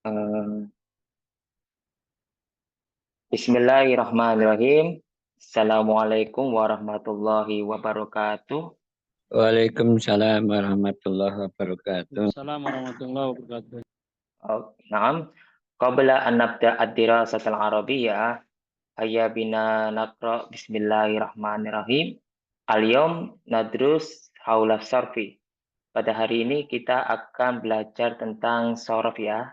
Eh, Bismillahirrahmanirrahim. Assalamualaikum warahmatullahi wabarakatuh. Waalaikumsalam warahmatullahi wabarakatuh. Waalaikumsalam warahmatullahi wabarakatuh. Naam. Qabla an nabda ad-dirasat al-arabiyyah, hayya bina naqra bismillahirrahmanirrahim. Al-yawm nadrus haula sarfi. Pada hari ini kita akan belajar tentang sorof ya.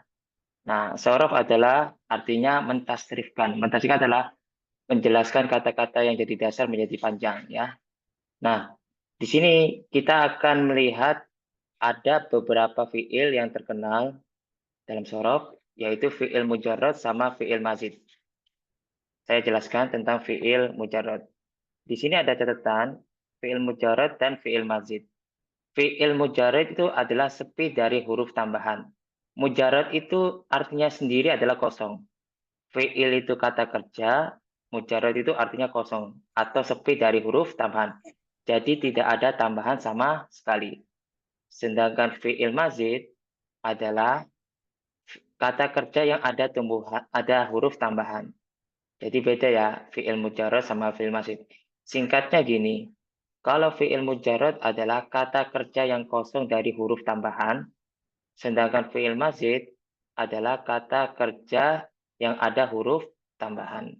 Nah, sorof adalah artinya mentasrifkan. Mentasrifkan adalah menjelaskan kata-kata yang jadi dasar menjadi panjang ya. Nah, di sini kita akan melihat ada beberapa fiil yang terkenal dalam sorof, yaitu fiil mujarrad sama fiil mazid. Saya jelaskan tentang fiil mujarrad. Di sini ada catatan fiil mujarrad dan fiil mazid. Fiil mujarrad itu adalah sepi dari huruf tambahan. Mujarrad itu artinya sendiri adalah kosong. Fiil itu kata kerja, mujarrad itu artinya kosong atau sepi dari huruf tambahan. Jadi tidak ada tambahan sama sekali. Sedangkan fiil mazid adalah kata kerja yang ada huruf tambahan. Jadi beda ya fiil mujarrad sama fiil mazid. Singkatnya gini, kalau fiil mujarrad adalah kata kerja yang kosong dari huruf tambahan, sedangkan fiil mazid adalah kata kerja yang ada huruf tambahan.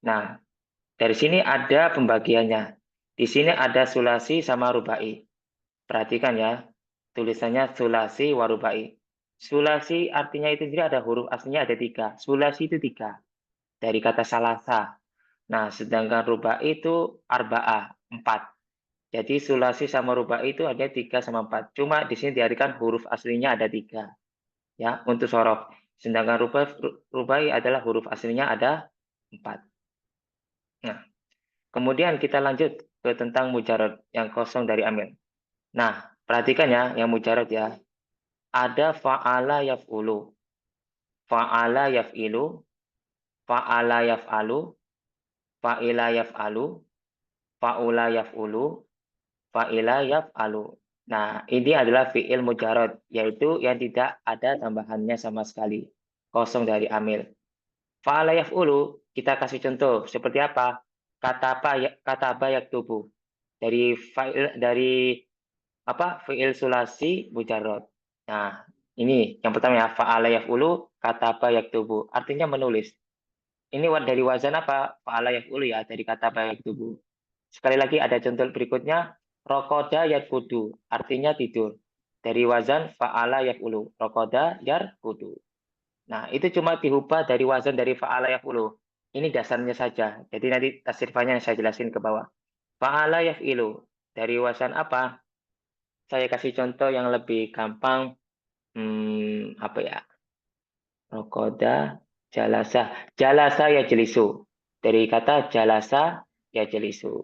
Nah, dari sini ada pembagiannya. Di sini ada sulasi sama rubai. Perhatikan ya, tulisannya sulasi warubai. Sulasi artinya itu sendiri ada huruf aslinya ada 3. Sulasi itu 3. Dari kata salasa. Nah, sedangkan rubai itu arba'ah, 4. Jadi sulasi sama rubai itu ada 3 sama 4. Cuma di sini diartikan huruf aslinya ada 3. Ya, untuk sorof. Sedangkan rubai adalah huruf aslinya ada 4. Nah, kemudian kita lanjut ke tentang mujarad yang kosong dari amil. Nah, perhatikan ya, yang mujarad ya. Ada fa'ala yaf'ulu, fa'ala yaf'ilu, fa'ala yaf'alu, fa'ila yaf'alu, fa'ula yaf'ulu, fa'ila yaf'alu. Nah, ini adalah fi'il mujarad, yaitu yang tidak ada tambahannya sama sekali. Kosong dari amil. Fa'ala yaf'ulu, kita kasih contoh. Seperti apa? Kataba yaktubu. Dari fi'il sulasi mujarrad. Nah, ini yang pertama ya, fa'ala yaf'ulu kataba yaktubu. Artinya menulis. Ini dari wazan apa? Fa'ala yaf'ulu ya, dari kataba yaktubu. Sekali lagi ada contoh berikutnya, rokoda yarkudu. Artinya tidur. Dari wazan fa'ala yaf'ulu. Rokoda yarkudu. Nah, itu cuma diubah dari wazan dari fa'ala yaf'ulu. Ini dasarnya saja. Jadi nanti tasrifannya saya jelasin ke bawah. Fa'ala yaf'ilu. Dari wazan apa? Saya kasih contoh yang lebih gampang. Apa ya? Rokoda, jalasa. Jalasa ya jelisu. Dari kata jalasa ya jelisu.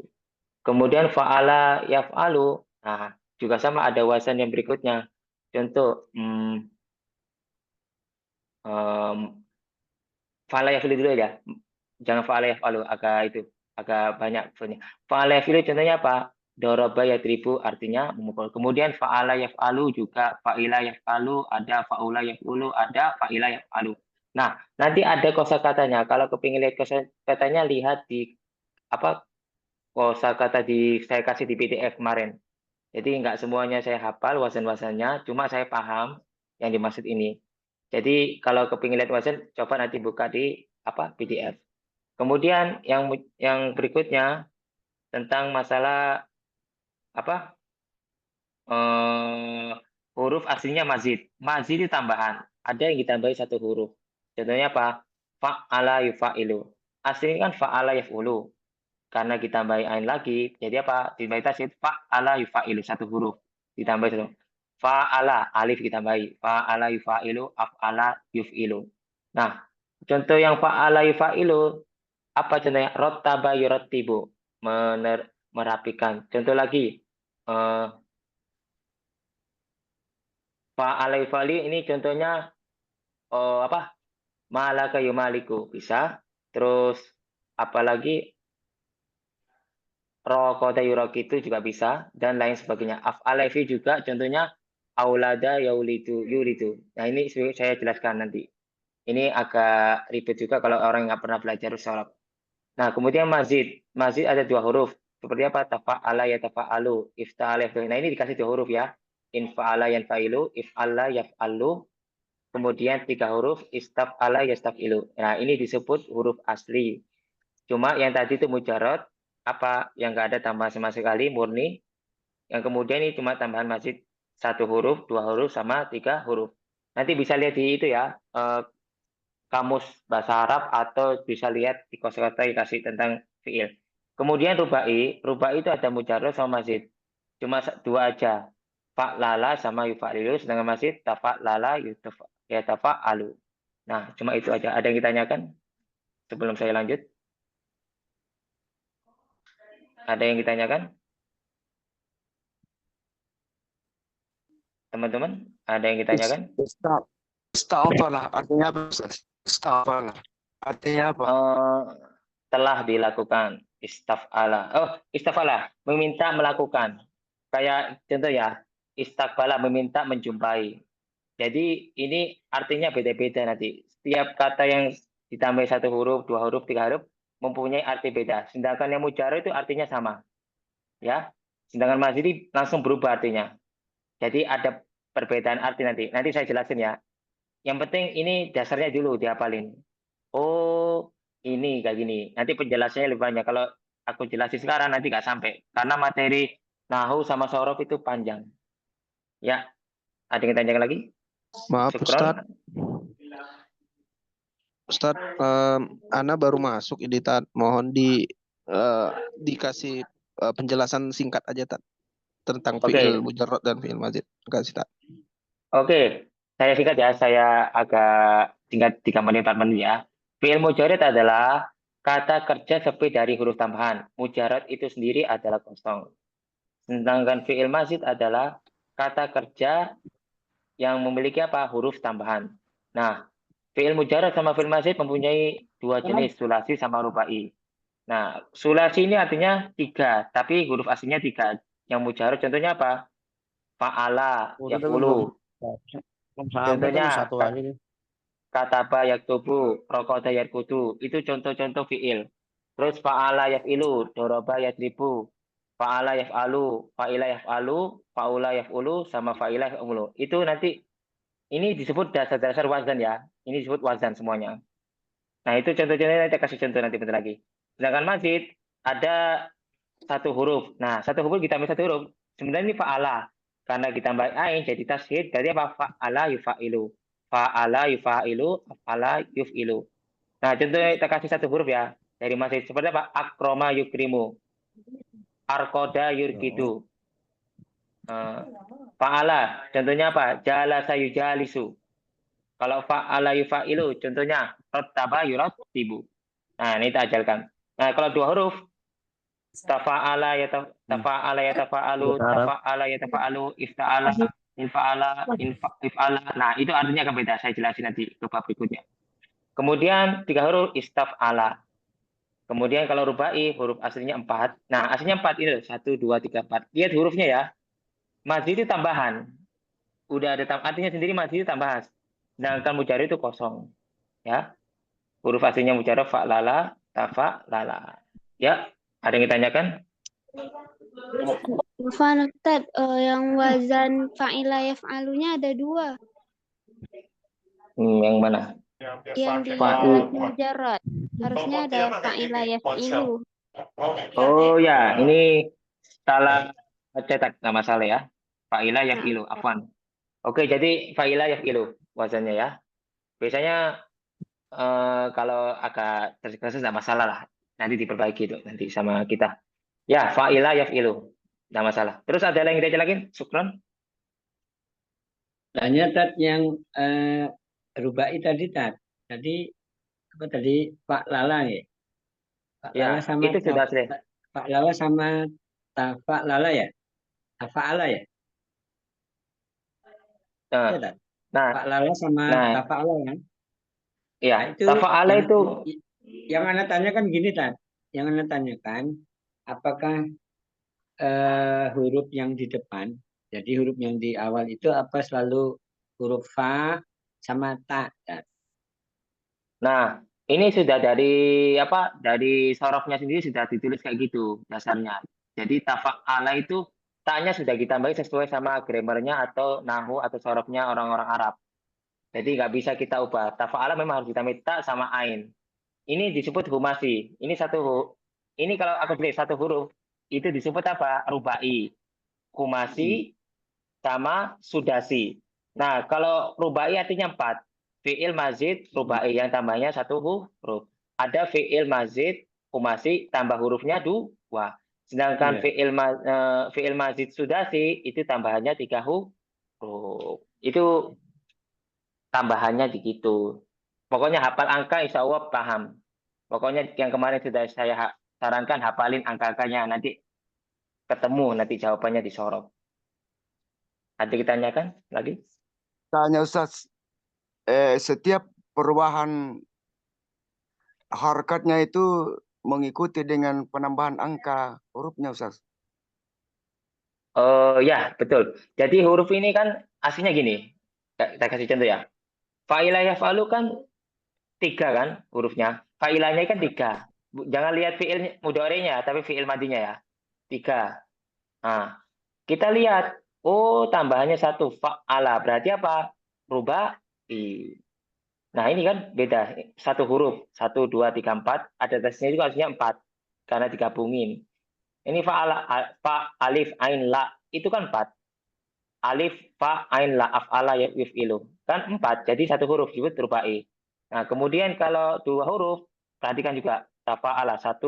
Kemudian fa'ala yaf'alu. Nah, juga sama ada wazan yang berikutnya. Contoh, fa'ala yaf'alu dulu ya. Jangan fa'ala yaf'alu, agak banyak. Fa'ala yaf'alu contohnya apa? Doroba yadribu artinya memukul. Kemudian fa'ala yaf'alu juga fa'ila yaf'alu, ada fa'ula yaf'ulu, ada fa'ila yaf'alu. Nah, nanti ada kosakatanya. Kalau kepingin lihat kosakatanya, lihat di apa kosakata saya kasih di PDF kemarin. Jadi nggak semuanya saya hafal wazan-wazannya, cuma saya paham yang dimaksud ini. Jadi kalau kepingin lihat wazan, coba nanti buka di PDF. Kemudian yang berikutnya tentang masalah apa eh, huruf aslinya mazid. Mazid itu tambahan. Ada yang ditambahi satu huruf. Contohnya apa? Fa'ala yufa'ilu. Aslinya kan fa'ala yaf'ulu. Karena ditambahi ain lagi, jadi apa? Ditambahi tasydid fa'ala yufa'ilu satu huruf. Ditambahi satu. Fa'ala alif ditambahi. Fa'ala yufa'ilu af'ala yuf'ilu. Nah, contoh yang fa'ala yufa'ilu apa contohnya? Rottaba yurattibu. Merapikan. Contoh lagi. Eh, Fa'ala yufa'ili ini contohnya apa? Malaka yumaliku. Bisa. Terus apalagi rokoda yurok itu juga bisa dan lain sebagainya. Af'alevi juga contohnya aulada yulidu. Nah, ini saya jelaskan nanti. Ini agak ribet juga kalau orang nggak pernah belajar sholat. Nah, kemudian mazid. Mazid ada dua huruf. Seperti apa? Tafa'ala ya tafa'alu. Ifta'ala ya. Nah, ini dikasih dua huruf ya. Infa'ala yanfa'ilu. If'ala yaf'alu. Kemudian tiga huruf. Istaf'ala yastaf'ilu. Nah, ini disebut huruf asli. Cuma yang tadi itu mujarot. Apa? Yang nggak ada tambahan sama sekali. Murni. Yang kemudian ini cuma tambahan mazid. Satu huruf, dua huruf, sama tiga huruf. Nanti bisa lihat di itu ya. Kamus bahasa Arab atau bisa lihat di kosakata dikasih tentang fiil. Kemudian rubai itu ada mujarrad sama mazid. Cuma dua aja. Fa'lala sama yufa'lilu, sedangkan mazid tafa'lala yatafa'alu. Nah, cuma itu aja. Ada yang ditanyakan sebelum saya lanjut? Ada yang ditanyakan? Teman-teman, ada yang ditanyakan? Istaghfar artinya apa, Ustaz? Istaghfar artinya apa? Telah dilakukan istafala. Oh, istafala meminta melakukan. Kayak contoh ya, istakbala meminta menjumpai. Jadi ini artinya beda-beda nanti. Setiap kata yang ditambah satu huruf, dua huruf, tiga huruf mempunyai arti beda. Sedangkan yang mujarrad itu artinya sama, ya. Sedangkan mazidi langsung berubah artinya. Jadi ada perbedaan arti nanti. Nanti saya jelasin ya. Yang penting ini dasarnya dulu dihafalin. Oh, ini kayak gini. Nanti penjelasannya lebih banyak. Kalau aku jelasin sekarang nanti nggak sampai. Karena materi nahu sama sorof itu panjang. Ya, ada yang tanyakan lagi? Maaf Syukron. Ustaz, Ana baru masuk ini Tat. Mohon dikasih penjelasan singkat aja Tat tentang Oke. fiil mujarrad dan fiil mazid. Terima kasih Tat. Oke, saya singkat ya. Saya agak singkat 3 menit 4 menit ya. Fiil mujarrad adalah kata kerja sepi dari huruf tambahan. Mujarrad itu sendiri adalah kosong. Sedangkan fiil mazid adalah kata kerja yang memiliki apa? Huruf tambahan. Nah, fiil mujarrad sama fiil mazid mempunyai dua jenis, sulasi sama rubai. Nah, sulasi ini artinya 3, tapi huruf aslinya 3. Yang mujarrad contohnya apa? Fa'ala, yaf'ulu. Contohnya satu aja nih. kataba yaktubu, rokoda yarkudu. Itu contoh-contoh fiil. Terus fa'ala yaf'ilu, doroba yadribu. Fa'ala yaf'alu, fa'ila yaf'alu, fa'ula yaf'ulu, sama fa'ila yaf'ulu. Itu nanti, ini disebut dasar-dasar wazan ya. Ini disebut wazan semuanya. Nah, itu contoh-contohnya nanti kasih contoh nanti bentar lagi. Sedangkan mazid, ada satu huruf. Nah, satu huruf kita ambil satu huruf. Sebenarnya ini fa'ala. Karena ditambah ain jadi tasghir, berarti apa? Fa'ala yufa'ilu. Fa'ala yufa'ilu, fa'ala yuf'ilu. Nah, contohnya kita kasih satu huruf ya. Dari masih seperti apa? Akroma yukrimu. Arkoda yurkidu. Fa'ala, contohnya apa? Jalasa yujalisu. Kalau fa'ala yufa'ilu, contohnya rottaba yurattibu. Nah, ini kita ajarkan. Nah, kalau dua huruf, tafa'ala yatafa'alu, tafa'ala yatafa'alu, ifta'ala, if'ala. Nah, itu artinya akan beda. Saya jelasin nanti ke bab berikutnya. Kemudian tiga huruf istaf'ala. Kemudian kalau rubai, huruf aslinya 4. Nah, aslinya 4 ini 1, 2, 3, 4. Lihat hurufnya ya. Mazid itu tambahan. Udah ada artinya sendiri mazid itu tambahan. Sedangkan mujarrad itu kosong. Ya. Huruf aslinya mujarrad fa'lala, tafa'lala. Ya, ada yang ditanyakan? Afwan Ustaz, yang wazan fa'ila yaf'alunya ada 2. Yang mana? Yang di lafaz mujarrad. Harusnya ada fa'ila yaf'ilu. Oh ya, ini salah cetak, nggak masalah ya. Fa'ila yaf'ilu, afwan. Oke, jadi fa'ila yaf'ilu wazannya ya. Biasanya kalau agak terkesan nggak masalah lah. Nanti diperbaiki itu nanti sama kita. Ya, fa'ila yaf'ilu. Nggak masalah. Terus ada yang kita lagi? Syukron. Tanya Tat yang rubai tadi Tat. Tadi apa tadi Pak Lala ya? Pak Ya, Lala sama itu sudah selesai. Pak Lala sama Pak Lala ya? Tafa'ala ya? Nah, Ya, Tat? nah, Pak Lala sama nah, Tafa'ala kan? ya, Nah, itu tafa'ala itu yang Anda tanyakan gini Tat. Yang Anda tanyakan apakah huruf yang di depan Jadi huruf yang di awal itu apa selalu huruf fa sama ta. Ustaz. Nah, ini sudah dari apa? Dari sorofnya sendiri sudah ditulis kayak gitu dasarnya. Jadi tafa'ala itu taknya sudah ditambahi sesuai sama grammarnya atau nahu atau sorofnya orang-orang Arab. Jadi nggak bisa kita ubah. Tafa'ala memang harus ditambahi ta sama ain. Ini disebut humasi. Ini kalau aku tulis satu huruf itu disebut apa? Rubai. Humasi sama sudasi. Nah, kalau rubai artinya 4. Fi'il mazid rubai yang tambahnya satu huruf. Ada fi'il mazid humasi tambah hurufnya 2. Sedangkan Iya. fi'il mazid sudasi itu tambahannya 3 huruf. Itu tambahannya begitu. Pokoknya hafal angka insya Allah paham. Pokoknya yang kemarin sudah saya sarankan hafalin angka-angkanya. Nanti ketemu nanti jawabannya di sorot. Nanti kita tanyakan lagi. Tanya Ustaz, setiap perubahan harokatnya itu mengikuti dengan penambahan angka hurufnya Ustaz. Oh ya, betul. Jadi huruf ini kan aslinya gini. Kita kasih contoh ya. Fa'ilah yaf'alu kan 3 kan hurufnya. Fa'ilahnya kan 3. Jangan lihat fi'il mudhari'nya, tapi fi'il madinya ya. 3. Nah, kita lihat. Oh, tambahannya 1. Fa'ala. Berarti apa? Rubai. Nah, ini kan beda. 1 huruf. 1, 2, 3, 4. Ada tesnya juga harusnya 4. Karena digabungin. Ini fa'ala, fa, alif, ain, la. Itu kan 4. Alif, fa, ain, la, af'ala, yuf'ilu. Kan 4. Jadi 1 huruf disebut rubai. Nah, kemudian kalau 2 huruf, perhatikan juga. Tafa'ala. 1,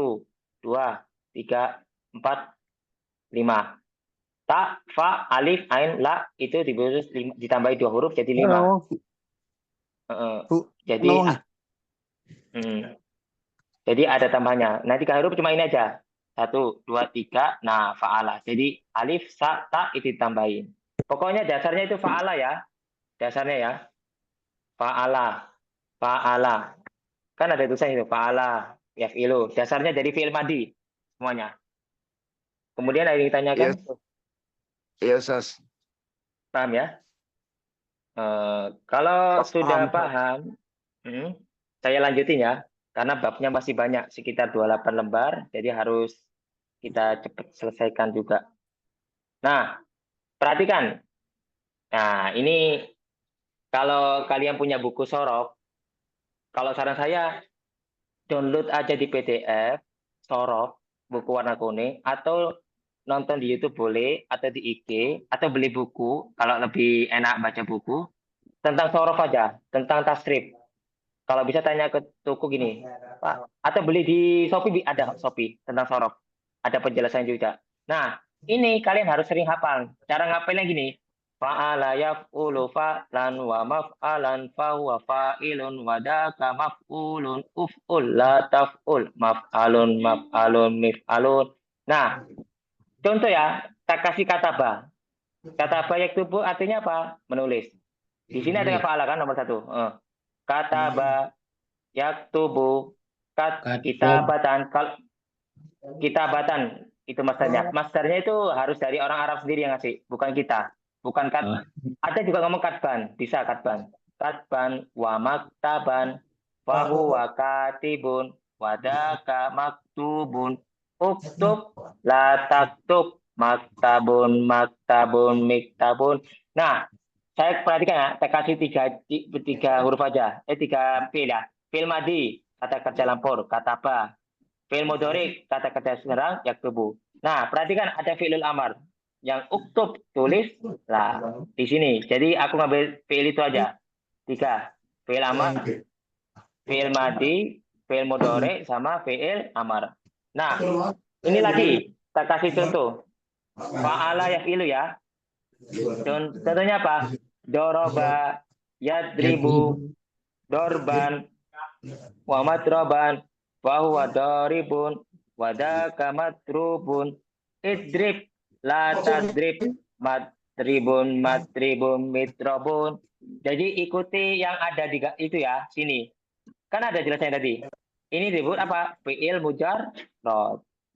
2, 3, 4, 5. Ta, fa, alif, ain, la. Itu ditambahi 2 huruf jadi 5. Jadi, jadi ada tambahnya. Nah, 3 huruf cuma ini aja. 1, 2, 3. Nah, fa'ala. Jadi alif, sa, ta itu ditambahin. Pokoknya dasarnya itu fa'ala ya. Dasarnya ya. Fa'ala. Fa'ala. Kan ada tulisan itu. Fa'ala. Yaf'ilu. Dasarnya dari fi'il madi. Semuanya. Kemudian ada yang ditanyakan. Iya Ustaz. Paham ya? Kalau sudah paham, saya lanjutin ya. Karena babnya masih banyak. Sekitar 28 lembar. Jadi harus kita cepat selesaikan juga. Nah, perhatikan. Nah, ini kalau kalian punya buku sorok, kalau saran saya, download aja di PDF, sorok, buku warna kuning, atau nonton di YouTube boleh, atau di IG, atau beli buku, kalau lebih enak baca buku, tentang sorok aja, tentang tasrif. Kalau bisa tanya ke toko gini, Pak, atau beli di Shopee, ada Shopee, tentang sorok. Ada penjelasan juga. Nah, ini kalian harus sering hafal. Cara ngapalnya gini, fa'ala yaf'ulu fa'lan wa maf'alan fahuwa fa'ilun wadaka maf'ulun uf'ul la taf'ul maf'alun maf'alun mif'alun. Nah, contoh ya, tak kasih kata ba. Kata ba yaktubu artinya apa? Menulis. Di sini ada fa'ala kan nomor 1. Kata ba yaktubu kitabatan. Kitabatan itu masdarnya. Masdarnya itu harus dari orang Arab sendiri yang ngasih, bukan kita. Bukan ada juga ngomong katban, bisa katban. Katban wa maktaban fahuwa katibun wadaka maktubun uktub la taktub maktabun maktabun miktabun. Nah, saya perhatikan ya, saya kasih tiga huruf aja. 3 fi'il ya. Fi'il madi, kata kerja lampur, kata apa? Fi'il mudhari, kata kerja serang, yaktubu. Nah, perhatikan ada fi'il amar. Yang uktub, tulis. Lah, di sini. Jadi aku ngambil fi'il itu aja. 3. Fi'il amar, fi'il madi, fi'il mudhari, sama fi'il amar. Nah, ini lagi. Kita kasih contoh. Fa'ala yaf'ilu ya. Contohnya apa? Doroba, yadribu, dorban, wa matroban, fahuwa doribun, wadaka matrubun, idrib, la tadrib, matribun, matribun, mitrobun. Jadi ikuti yang ada di itu ya, sini. Kan ada jelasnya tadi. Ini disebut apa? Fi'il mujarrad.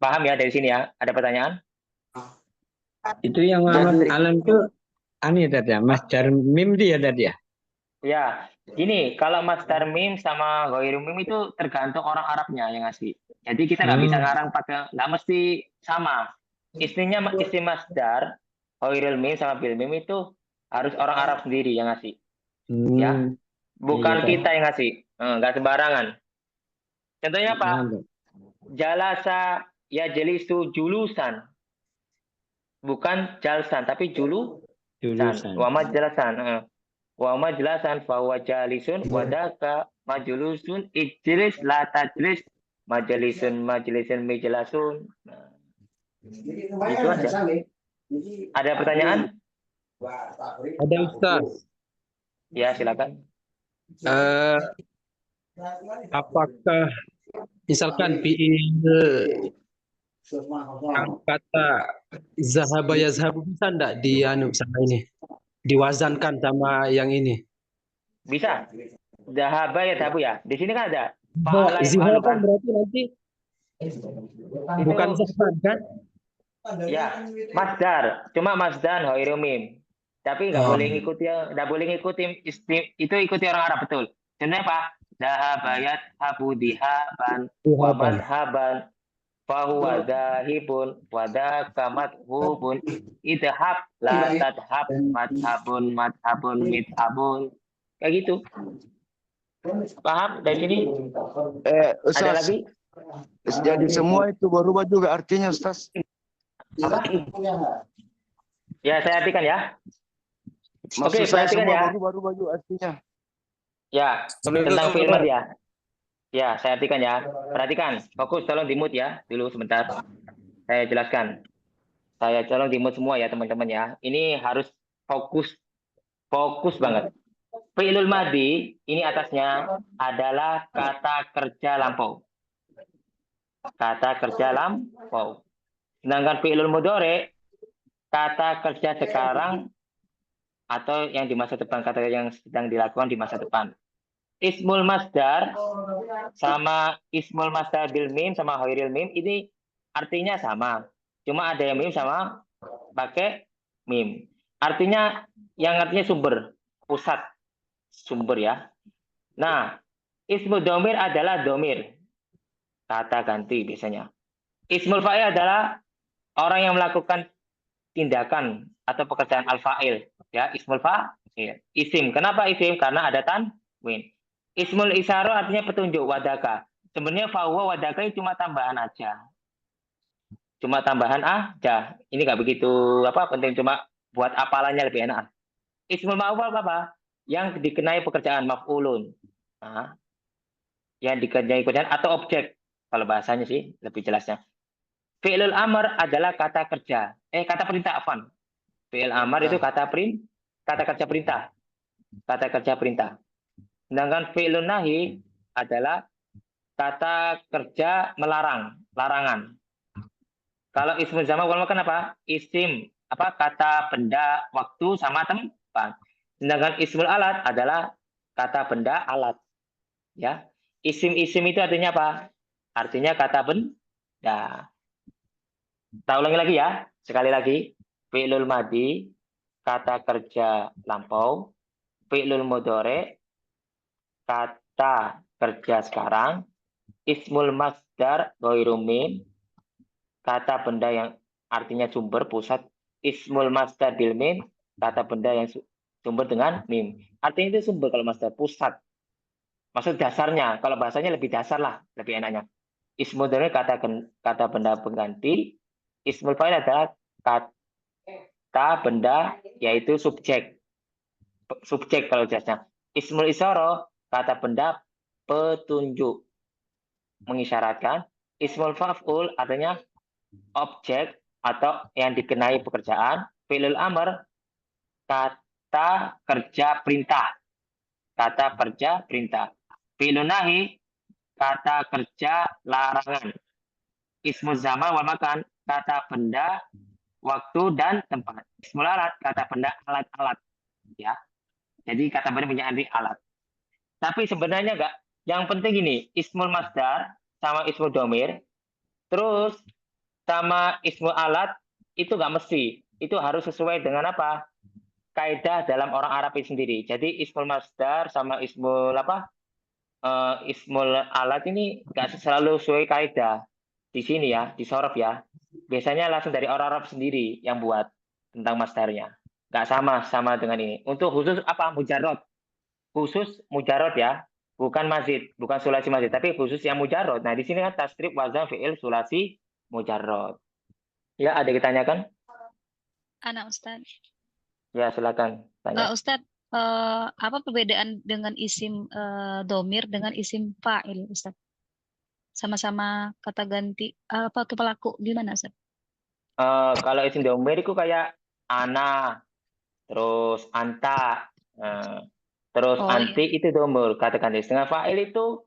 Paham ya dari sini ya? Ada pertanyaan? Itu yang Muhammad Jadi- alam itu ya tadi ya, masdar mim dia tadi ya. Ya, gini, kalau masdar mim sama ghairu mim itu tergantung orang Arabnya yang ngasih. Jadi kita nggak bisa ngarang pakai, nggak mesti sama. Istinya isti masdar, ghairul mim sama bil mim itu harus orang Arab sendiri yang ngasih. Ya, bukan Iya, kita yang ngasih. Nggak sembarangan. Contohnya apa? Pak. Jalasa ya jelisu julusan. Bukan jalsan, tapi julusan. Jurusan. Wa majlasan. Wa majlasan fahuwa jalisun wadaka majlusun ijlis la tajlis majlisun mijlasun. Nah, itu aja. Ada pertanyaan? Ada Ustaz. Ya, silakan. Eh, apakah misalkan fi'il yang kata zahaba yazhabu bisa enggak sama ini? Diwazankan sama yang ini. Bisa. Dahaba ya dahabu ya. Di sini kan ada fa'ala yaf'alu Zihaban kan? berarti nanti bukan zahban kan? Ya, masdar. Cuma masdar ghairu mim. Tapi nggak boleh ngikuti itu ikuti orang Arab betul. Contohnya apa? Dahabayat habu dihaban wa madhaban fahuwa dahibun wadaka madhubun idhab la tadhab madhabun midhabun. Kayak gitu. Paham dari sini? Ada Ustaz, lagi? jadi semua itu berubah juga artinya, Ustaz. Apa? Ya, saya artikan ya. Maksud Oke, saya perhatikan semua ya. berubah juga artinya. Ya, tentang fi'il madhi ya. Ya, saya artikan ya. Perhatikan, fokus, tolong di-mute ya dulu sebentar. Saya jelaskan. Saya tolong di-mute semua ya teman-teman ya. Ini harus fokus banget. Fi'ilul madhi ini atasnya adalah kata kerja lampau. Kata kerja lampau. Sedangkan fi'ilul mudhari kata kerja sekarang atau yang di masa depan, kata yang sedang dilakukan di masa depan. Ismul masdar sama ismul masdar bil mim sama ghairil mim ini artinya sama. Cuma ada yang mim sama pakai mim. Artinya yang artinya sumber, pusat, sumber ya. Nah, ismul domir adalah domir. Kata ganti biasanya. Ismul fa'il adalah orang yang melakukan tindakan atau pekerjaan al-fa'il. Ya, ismul fa'il. Isim. Kenapa isim? Karena ada tanwin. Ismul isyara artinya petunjuk, wadaka. Sebenarnya fahuwa wadaka ini cuma tambahan aja. Cuma tambahan aja. Ini nggak begitu penting, cuma buat apalannya lebih enak. Ismul ma'ruf apa? Yang dikenai pekerjaan maf'ulun. Nah, yang dikenai pekerjaan atau objek. Kalau bahasanya sih lebih jelasnya. Fi'lul amr adalah kata kerja. Kata perintah, afwan. Fi'il amr itu kata kerja perintah. Kata kerja perintah. Sedangkan fi'lun nahi adalah kata kerja melarang, larangan. Kalau ismul zaman kan apa? Isim, kata benda, waktu sama tempat. Sedangkan ismul alat adalah kata benda, alat. Ya. Isim-isim itu artinya apa? Artinya kata benda. Kita ulangi lagi ya. Sekali lagi. Fi'lul madhi, kata kerja lampau. Fi'lul mudhari, kata kerja sekarang. Ismul masdar ghairu mim, kata benda yang artinya sumber, pusat. Ismul masdar bil mim, kata benda yang sumber dengan mim. Artinya itu sumber kalau masdar, pusat. Maksud dasarnya, kalau bahasanya lebih dasar lah, lebih enaknya. Ismul dari kata benda pengganti. Ismul fa'il adalah kata benda yaitu subjek. Subjek kalau jelasnya. Ismul isyara, kata benda petunjuk, mengisyaratkan. Ismul fa'ul artinya objek atau yang dikenai pekerjaan. Fi'lul amr, kata kerja perintah. Kata kerja perintah. Fi'lun nahi, kata kerja larangan. Ismul zaman wal makan, kata benda, waktu dan tempat. Ismul alat, kata benda, alat-alat. Ya. Jadi kata benda punya arti alat. Tapi sebenarnya enggak. Yang penting gini, ismul masdar sama ismul domir, terus sama ismul alat itu enggak mesti. itu harus sesuai dengan apa? Kaidah dalam orang Arab itu sendiri. Jadi ismul masdar sama ismul apa? Ismul alat ini nggak selalu sesuai kaidah di sini ya, di sorof ya. Biasanya langsung dari orang Arab sendiri yang buat tentang masdarnya. Nggak sama dengan ini. Untuk khusus apa? Mujarrod. Khusus mujarrod ya. Bukan mazid, bukan sulasi mazid, tapi khusus yang mujarrod. Nah, di sini kan tasrif wazan fi'il sulasi mujarrod. Ya, ada yang ditanyakan? Anak Ustaz. Ya, silakan tanya. Ustaz, apa perbedaan dengan isim domir dengan isim fa'il, Ustaz? Sama-sama kata ganti apa ke pelaku di mana, Ustaz? Kalau isim domir itu kayak ana, terus anta, terus Oh, anti itu domir kata ganti. Dengan fa'il itu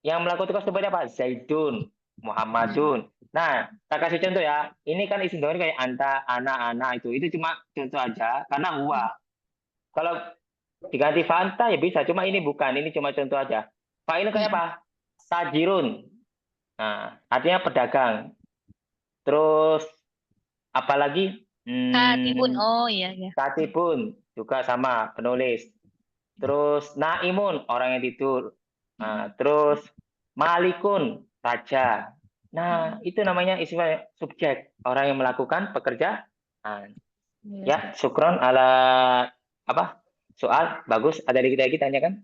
yang melakukan tugas seperti apa? Zaidun, Muhammadun. Nah, tak kasih contoh ya. Ini kan isim domir kayak anta, ana itu. Itu cuma contoh aja karena huwa. Kalau diganti fanta ya bisa, cuma ini bukan. Ini cuma contoh aja. Fa'il kayak apa? Tajirun. Nah, artinya pedagang. Terus apalagi? Katibun. Oh iya ya. Katibun juga sama penulis. Terus naimun orang yang tidur. Nah, terus malikun raja. Nah, itu namanya isim subjek, orang yang melakukan pekerjaan. Ya, syukron ala apa? Soal bagus. Ada lagi tanyakan?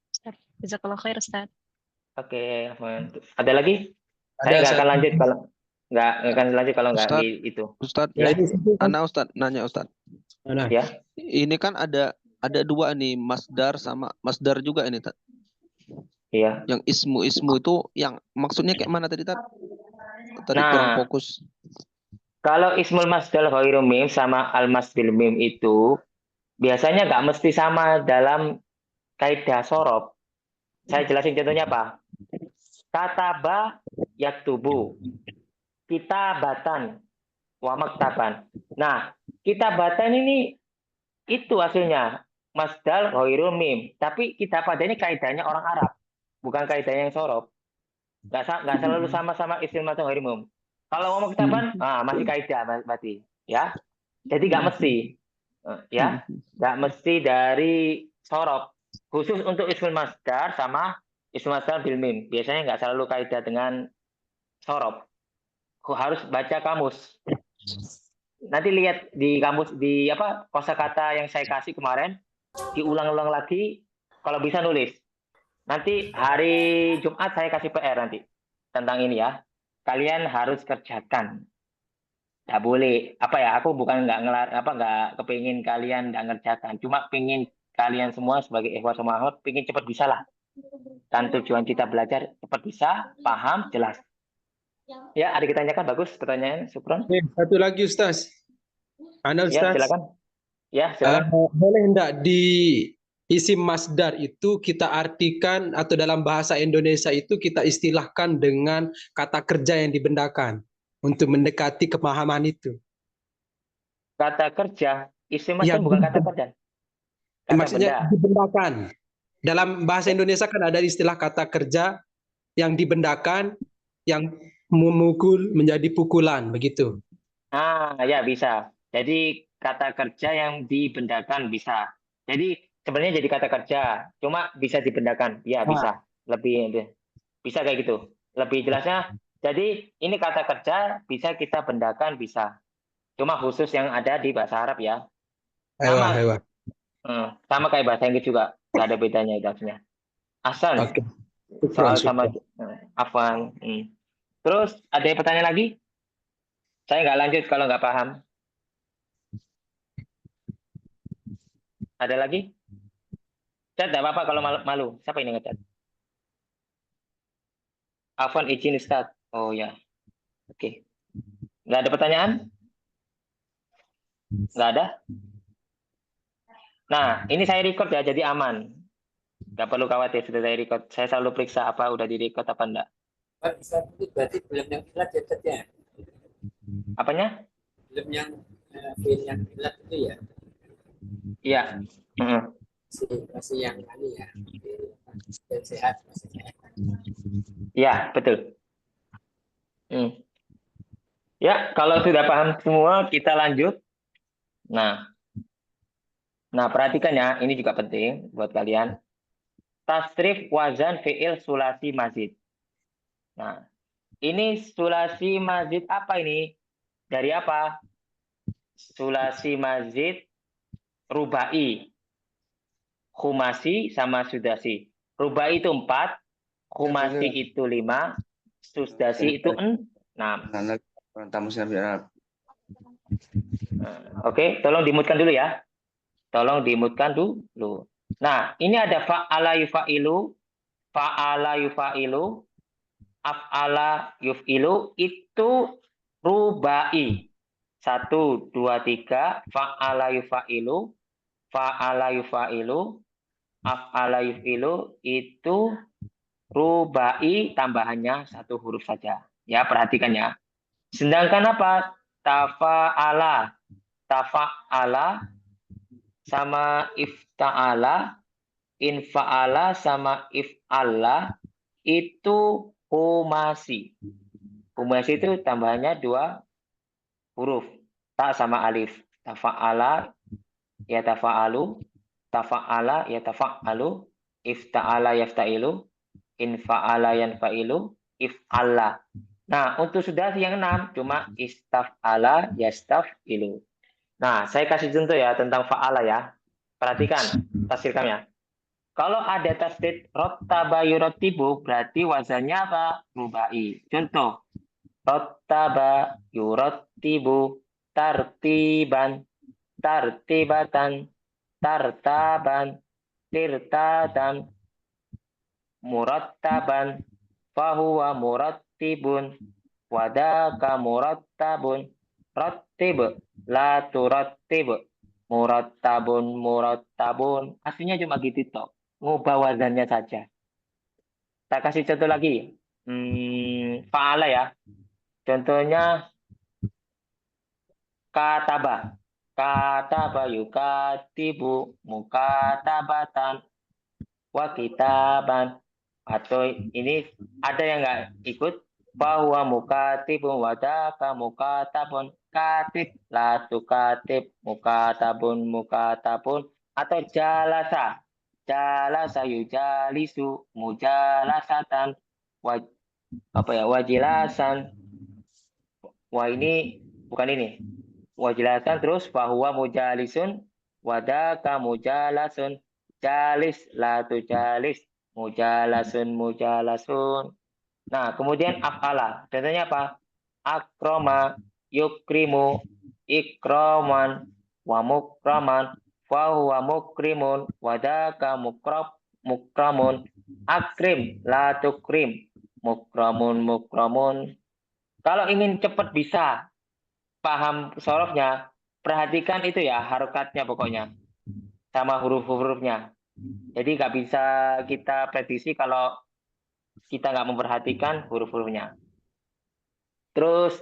Ustaz, jazakallah khair, Ustaz. Oke, Afwan. Ada lagi? Saya Ada, nggak akan Ustaz. lanjut kalau nggak akan lanjut kalau nggak Ustaz. di itu. Ustadz, Ya. Ustadz, nanya Ustadz. Mana? Ya. Ini kan ada dua nih, masdar sama masdar juga ini, Tat. Iya. Yang ismu itu yang maksudnya kayak mana tadi, Tat? Tadi Nah, kurang fokus. Kalau ismul masdar ghairu mim sama al masdil mim itu biasanya nggak mesti sama dalam kaidah sorof. Saya jelasin contohnya apa? Kataba yaktubu. Kitabatan wa maktaban. Nah, kitabatan ini itu hasilnya masdar ghairu mim. Tapi kitabatan ini kaidahnya orang Arab, bukan kaidahnya yang sorof. Nggak selalu sama-sama ismul masdar ghairu mim. Kalau ngomong kitaban, masih kaidah berarti, ya. Jadi nggak mesti, ya, nggak mesti dari sorof. Khusus untuk ismul masdar sama ismul masdar bil mim. Biasanya nggak selalu kaidah dengan sorof. Harus baca kamus. Nanti lihat di kamus di apa kosakata yang saya kasih kemarin, diulang-ulang lagi. Kalau bisa nulis. Nanti hari Jumat saya kasih PR nanti tentang ini ya. Kalian harus kerjakan. Nggak boleh apa ya? Aku bukan nggak kepingin kalian nggak ngerjakan. Cuma pingin kalian semua sebagai ikhwah sama akhwat pingin cepat bisa lah. Kan tujuan kita belajar cepat bisa, paham, jelas. Ya, ada ditanyakan bagus pertanyaan, Syukron. Satu lagi, Ustaz. Ana, Ya, Ustaz. silakan. Ya, silakan. Boleh enggak di isim masdar itu kita artikan atau dalam bahasa Indonesia itu kita istilahkan dengan kata kerja yang dibendakan untuk mendekati kemahaman itu. Kata kerja, isim masdar Yang bukan kata kerja. Kata maksudnya benda. dibendakan. Dalam bahasa Indonesia kan ada istilah kata kerja yang dibendakan, yang memukul menjadi pukulan, begitu. Ya bisa. Jadi kata kerja yang dibendakan bisa. Jadi sebenarnya jadi kata kerja, cuma bisa dibendakan. Ya, bisa. Lebih bisa kayak gitu. Lebih jelasnya, jadi ini kata kerja bisa kita bendakan, bisa. Cuma khusus yang ada di bahasa Arab ya. Sama kayak bahasa Inggris juga. Nggak ada bedanya itu artinya. Asal. Oke. Soal sama Afwan. Terus ada yang pertanyaan lagi? Saya nggak lanjut kalau nggak paham. Ada lagi? Chat nggak apa-apa kalau malu. Siapa ini ngecat? Afwan izin Ustaz. Oh ya. Oke. Nggak ada pertanyaan? Nggak ada? Nah, ini saya record ya, jadi aman. Nggak perlu khawatir, sudah saya record. Saya selalu periksa apa udah di record apa enggak. Pak, itu berarti belum yang ilat ya, Tat, ya? Apanya? Belum yang film yang ilat itu ya? Iya. Masih yang ini ya, dan sehat maksudnya. Iya, betul. Ya, kalau sudah paham semua, kita lanjut. Nah, perhatikan ya, ini juga penting buat kalian. Tasrif wazan fi'il sulasi mazid. Nah, ini sulasi mazid apa ini? Dari apa? Sulasi mazid rubai. Khumasi sama sudasi. Rubai itu 4, khumasi itu 5, sudasi itu 6. Oke, tolong dimutkan dulu ya. Tolong dimutkan dulu. Nah, ini ada fa'ala yufa'ilu, fa'ala yufa'ilu, af'ala yuf'ilu, itu rubai. 1, 2, 3, fa'ala yufa'ilu, fa'ala yufa'ilu, af'ala yuf'ilu, itu rubai, tambahannya 1 huruf saja. Ya, perhatikan ya. Sedangkan apa? Tafa'ala. Tafa'ala sama ifta'ala, infa'ala sama if'ala, itu humasi. Humasi itu tambahannya 2 huruf. Ta sama alif. Tafa'ala, ya tafa'alu. Tafa'ala, ya tafa'alu. Ifta'ala, yafta'ilu. Infa'ala, yanfa'ilu. If'ala. Nah, untuk sudah yang 6, cuma istaf'ala, yastaf'ilu. Nah, saya kasih contoh ya tentang fa'ala ya. Perhatikan tasdidnya. Kalau ada tasdid rottaba yurattibu, berarti wazannya apa? Rubai. Contoh, rottaba yurattibu, tartiban, tartibatan, tartaban, tirtadan, murattaban, fahuwa murattibun, wadaka murattabun, rattib, la turattib, murattabun, murattabun. Aslinya cuma gitu toh. Ngubah wazannya saja. Kita kasih contoh lagi. Fa'ala ya. Contohnya kataba. Kataba yukatibu, mukatabatan, wa kitaban. Atau ini ada yang nggak ikut? Bahwa mukatibun wadaka mukatabun, katib la tukatib, mukatabun mukatabun. Atau jalasa, jalasa yujalisu, mujalasatan, wajilasan. Wah, ini bukan ini. Wajilasan terus bahwa mujalisun, wadaka mujalasun, jalis la tujalis, mujalasun mujalasun. Nah, kemudian af'ala. Contohnya apa? Akroma, yukrimu, ikroman, wa mukraman, wa huwa mukrimun, wadaka mukramun, akrim, la tukrim, mukramun, mukramun. Kalau ingin cepat bisa paham sorofnya, perhatikan itu ya, harokatnya pokoknya. Sama huruf-hurufnya. Jadi nggak bisa kita prediksi kalau kita nggak memperhatikan huruf-hurufnya. Terus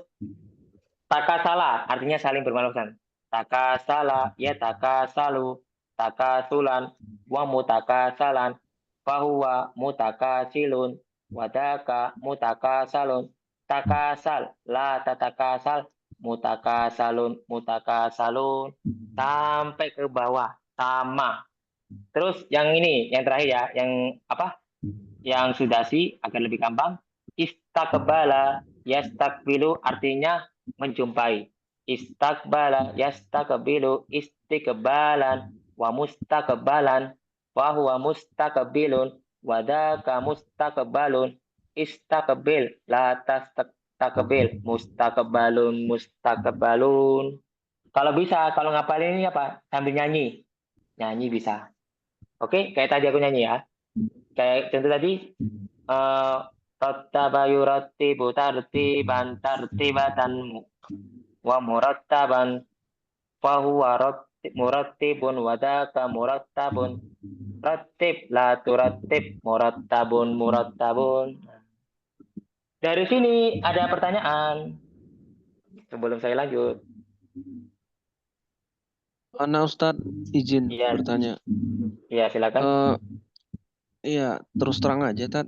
takasala artinya saling bermaksud. Takasala ya takasalu, takasulan, wa mutakasalan, fahuwa mutakasilun, wadaka mutakasalun, takasal la tatakasal, mutakasalun mutakasalun, sampai ke bawah sama. Terus yang ini yang terakhir ya, yang apa? Yang sudasi agar lebih gampang. Istakbala yastakbilu artinya menjumpai. Istakbala yastakbilu istiqbalan, wa mustakbalan, wa huwa mustakbilun, wadaka mustakbalun, istakbil la tastakbil, mustakbalun mustakbalun. Kalau bisa, kalau ngapalin ini apa? Sambil nyanyi. Nyanyi bisa. Oke, kayak tadi aku nyanyi ya. Kayak contoh tadi, rattaba yurattibu tartiban tartibatan, wa murattaban, fahuwa murattibun, wadaka murattabun, rattib la turattib, murattabun murattabun. Dari sini ada pertanyaan sebelum saya lanjut. Ana Ustadz izin Iya. bertanya. Ya, silakan. Iya, terus terang aja, Tat.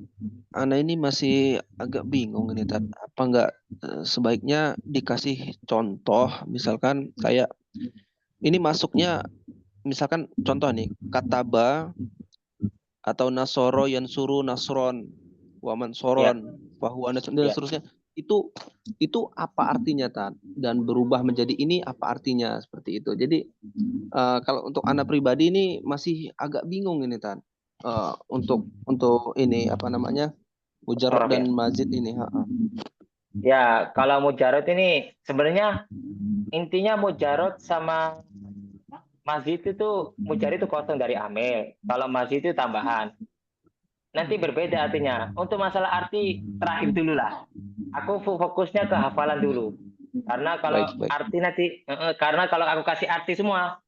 Ana ini masih agak bingung ini, Tat. Apa nggak sebaiknya dikasih contoh, misalkan kayak ini masuknya, misalkan contoh nih, kataba atau nasoro yansuru nasron, waman Ya, soron, fahuwa nasron, dan ya. seterusnya. Itu apa artinya, Tat? Dan berubah menjadi ini apa artinya seperti itu. Jadi kalau untuk anak pribadi ini masih agak bingung ini, Tan. Untuk ini apa namanya, mujarab Orof ya. dan mazid ini. Ya, kalau mujarot ini sebenarnya intinya mujarot sama mazid itu mujarot itu kosong dari amil. Kalau mazid itu tambahan. Nanti berbeda artinya. Untuk masalah arti terakhir dulu lah. Aku fokusnya ke hafalan dulu. Karena kalau Baik, baik. arti nanti, karena kalau aku kasih arti semua,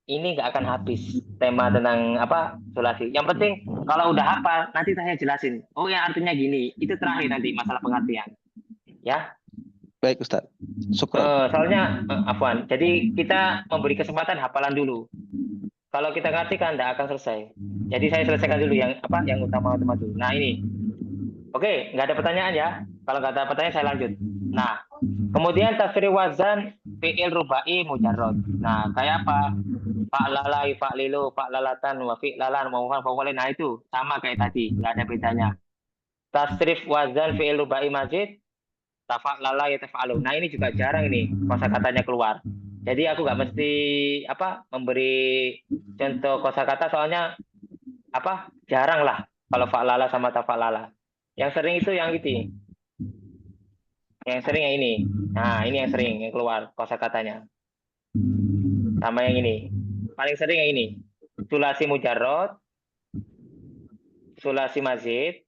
ini nggak akan habis tema tentang apa sulasi. Yang penting kalau udah hafal, nanti saya jelasin. Oh ya artinya gini. Itu terakhir nanti masalah pengertian. Ya. Baik, Ustaz. Syukran. Soalnya Afwan, jadi kita memberi kesempatan hafalan dulu. Kalau kita ngerti kan tidak akan selesai. Jadi saya selesaikan dulu yang utama-utama dulu. Nah ini, oke, nggak ada pertanyaan ya. Kalau nggak ada pertanyaan saya lanjut. Nah, kemudian tasrif wazan fi'il rubai mujarrad. Nah, kayak apa? Pak lalai, pak lilo, pak lalatan, wa fi'lalan, wa fa'ulin. Nah itu sama kayak tadi, nggak ada bedanya. Tasrif wazan fi'il rubai mazid, tafa'lala ya tafa'alu. Nah ini juga jarang ini kosakatanya keluar. Jadi aku nggak mesti memberi contoh kosakata soalnya jarang lah kalau fa'lala sama tafa'lala. Yang sering itu yang itu. Yang sering yang ini. Nah ini yang sering yang keluar kosakatanya. Sama yang ini. Paling sering yang ini. Sulasi mujarrad, sulasi mazid.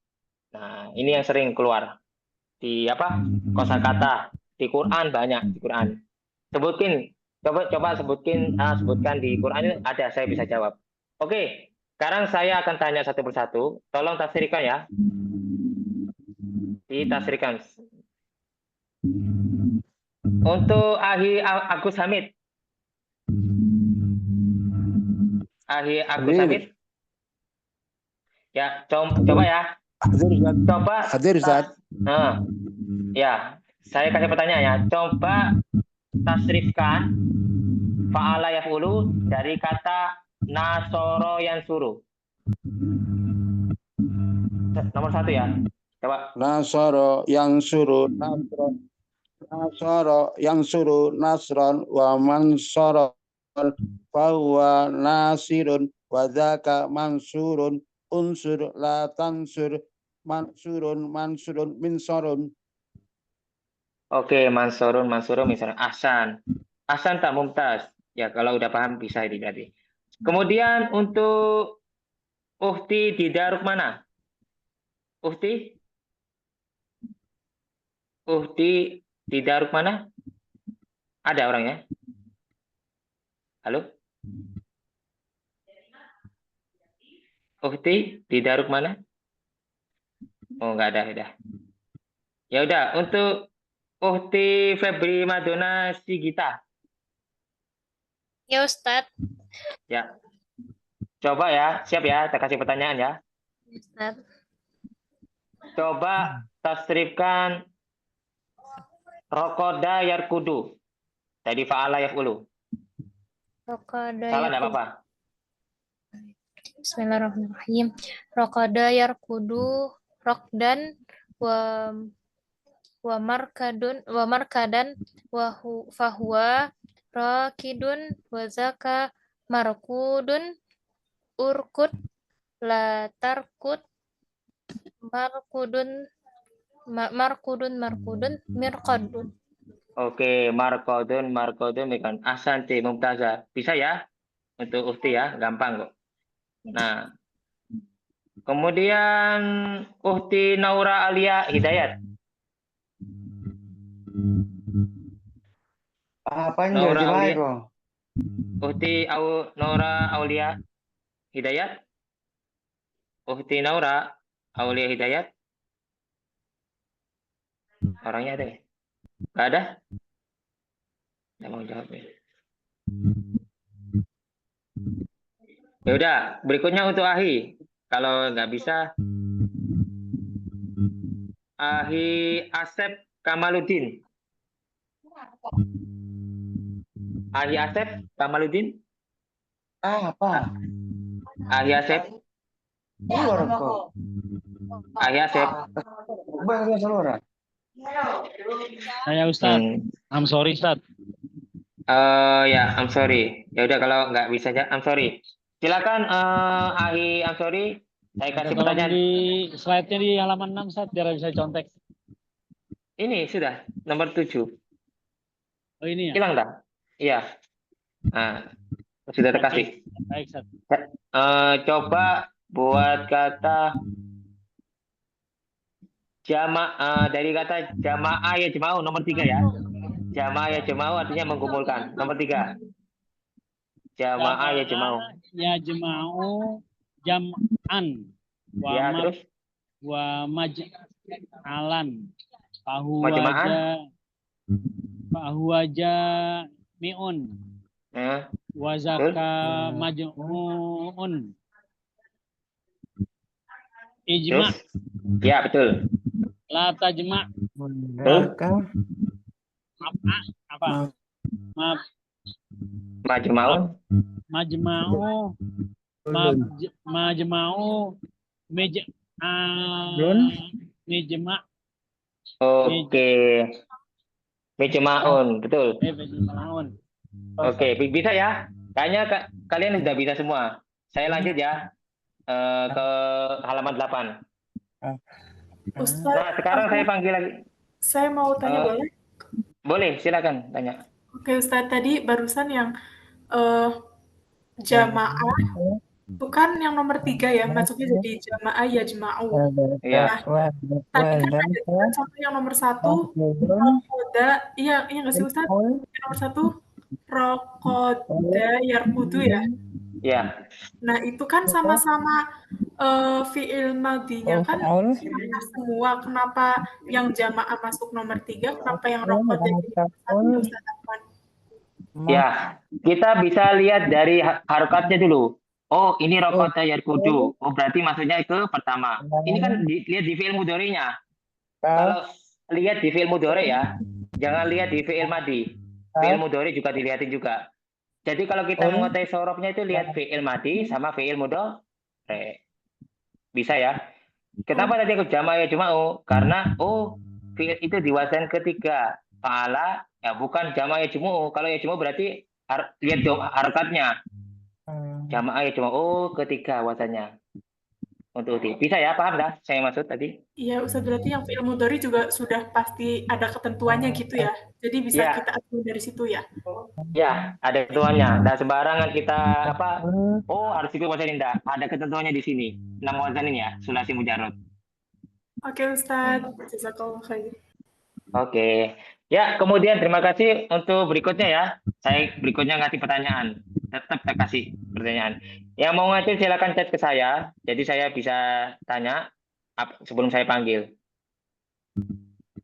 Nah ini yang sering keluar di kosakata di Quran banyak di Quran. Coba sebutkan di Quran itu ada, saya bisa jawab. Oke, sekarang saya akan tanya satu persatu. Tolong tafsirkan ya. Ditafsirkan. Untuk Agus Hamid. Agus Hamid. Ya, coba ya. Coba. Hadir, Ustaz. Ya, saya kasih pertanyaan ya. Coba tasrifkan fa'ala yaf'ulu dari kata nasoro yang suruh. Nomor 1 ya. Coba. Nasoro yang suruh nasron. Nasoro yang suruh nasron wa mansoron fahuwa nasirun wa dzaka mansurun unsur la tansur mansurun minsorun. Oke, mansurun misalnya Ahsan tak mumtaz. Ya, kalau udah paham bisa ini berarti. Kemudian untuk Uhti di Daruk mana? Uhti di Daruk mana? Ada orangnya? Halo? Uhti di Daruk mana? Oh, nggak ada, udah. Ya udah, untuk Uhti Febri Madonna Sigita. Ya Ustadz. Ya. Coba ya, siap ya, kita kasih pertanyaan ya. Ustadz. Coba tasrifkan Rokoda Yarkudu. Jadi fa'ala yaf'ulu. Rokoda Salah enggak yarkudu. apa-apa. Bismillahirrahmanirrahim. Rokoda yarkudu rokdan wa markadan fahuwa rakidun wa zaka markudun urkut la tarkut markudun mirqadun. Oke, markodun kan Ahsanti mumtazah. Bisa ya? Untuk Ufti ya, gampang kok. Nah, kemudian Uhti Naura Alia Hidayat. Apa Naura yang Aulia. kok? Uhti Naura Aulia Hidayat. Uhti Naura Aulia Hidayat. Orangnya ada ya? Nggak ada? Nggak mau jawab ya. Ya udah, berikutnya untuk Ahi. Kalau nggak bisa, Ahi Asep Kamaludin. Ahi Asep Kamaludin. Apa? Ahi Asep. Keluar kok. Ahi Asep. Bahasa keluar. Saya Ustadz, I'm sorry Ustadz. Ya, I'm sorry. Ya udah kalau nggak bisa aja, I'm sorry. Silakan Ahi, I'm sorry. Saya Minta kasih tolong pertanyaan. di slide-nya di halaman 6 Ustadz, biar bisa contek. Ini sudah nomor 7. Oh ini ya? Hilang dah? Iya. Nah, sudah terkasih. Baik Ustadz. Coba buat kata dari kata jamaah ya jema'u nomor 3 ya. Jamaah ya jema'u artinya mengumpulkan. Nomor 3. Jamaah ya jema'u. Ya jema'u jam'an. Ya, terus Wa maj'alan. Majma'an. Fahuwaja mi'un. Nah, Wa zaka maj'un. Ijma' terus ya betul. la tajma' Betul. apa? Majma'un. Majma'u majma'u mijma' Oke. Majma'un, betul. majma'un. Oke, bisa ya. Kayaknya kalian sudah bisa semua. Saya lanjut ya ke halaman 8. Ustadz, Nah, sekarang saya panggil lagi. saya mau tanya boleh? Boleh, silakan tanya. Oke Ustadz, tadi barusan yang jamaah, bukan yang nomor 3 ya, masuknya jadi jamaah ya jema'u. Iya. Nah, tadi kan ada juga contoh yang nomor 1, rokoda, iya nggak sih Ustadz? Yang nomor 1, rokoda yarkudu ya. Iya. Nah, itu kan sama-sama fi'il madinya kan semua. Kenapa yang jamaah masuk nomor 3, kenapa yang rokoda jadi nomor 1 Ustadz Afwan? Ya, kita bisa lihat dari harokatnya dulu. Oh, ini rokoda yarkudu. Oh, berarti maksudnya itu pertama. Ini kan lihat di fi'il mudhari'nya. Kalau lihat di fi'il mudhari ya, jangan lihat di fi'il madi. Fi'il mudhari juga dilihatin juga. Jadi kalau kita menguasai sorofnya itu lihat fi'il madi sama fi'il mudhari. Bisa ya? Kenapa tadi aku jamaah ya juma'u? Karena fi'il itu di wazan ketiga. Fa'ala ya bukan jamaah ya jumu'u. Kalau ya jumu'u berarti lihat harokatnya. Jamaah ya jumu'u ketiga wazannya. Untuk bisa ya, paham dah saya maksud tadi? Iya Ustadz, berarti yang fi'il mudhari juga sudah pasti ada ketentuannya gitu ya. Jadi bisa Ya. kita atur dari situ ya. Ya, ada ketentuannya. Dan sembarangan kita harus ikut wazan indah. Ada ketentuannya di sini. 6 wazan ini ya, sulasi mujarrad. Oke Ustadz, jazakallah khair. Oke. Ya, kemudian terima kasih untuk berikutnya ya. Saya berikutnya ngasih pertanyaan. Tetap saya kasih pertanyaan. Yang mau ngacil silakan chat ke saya. Jadi saya bisa tanya sebelum saya panggil.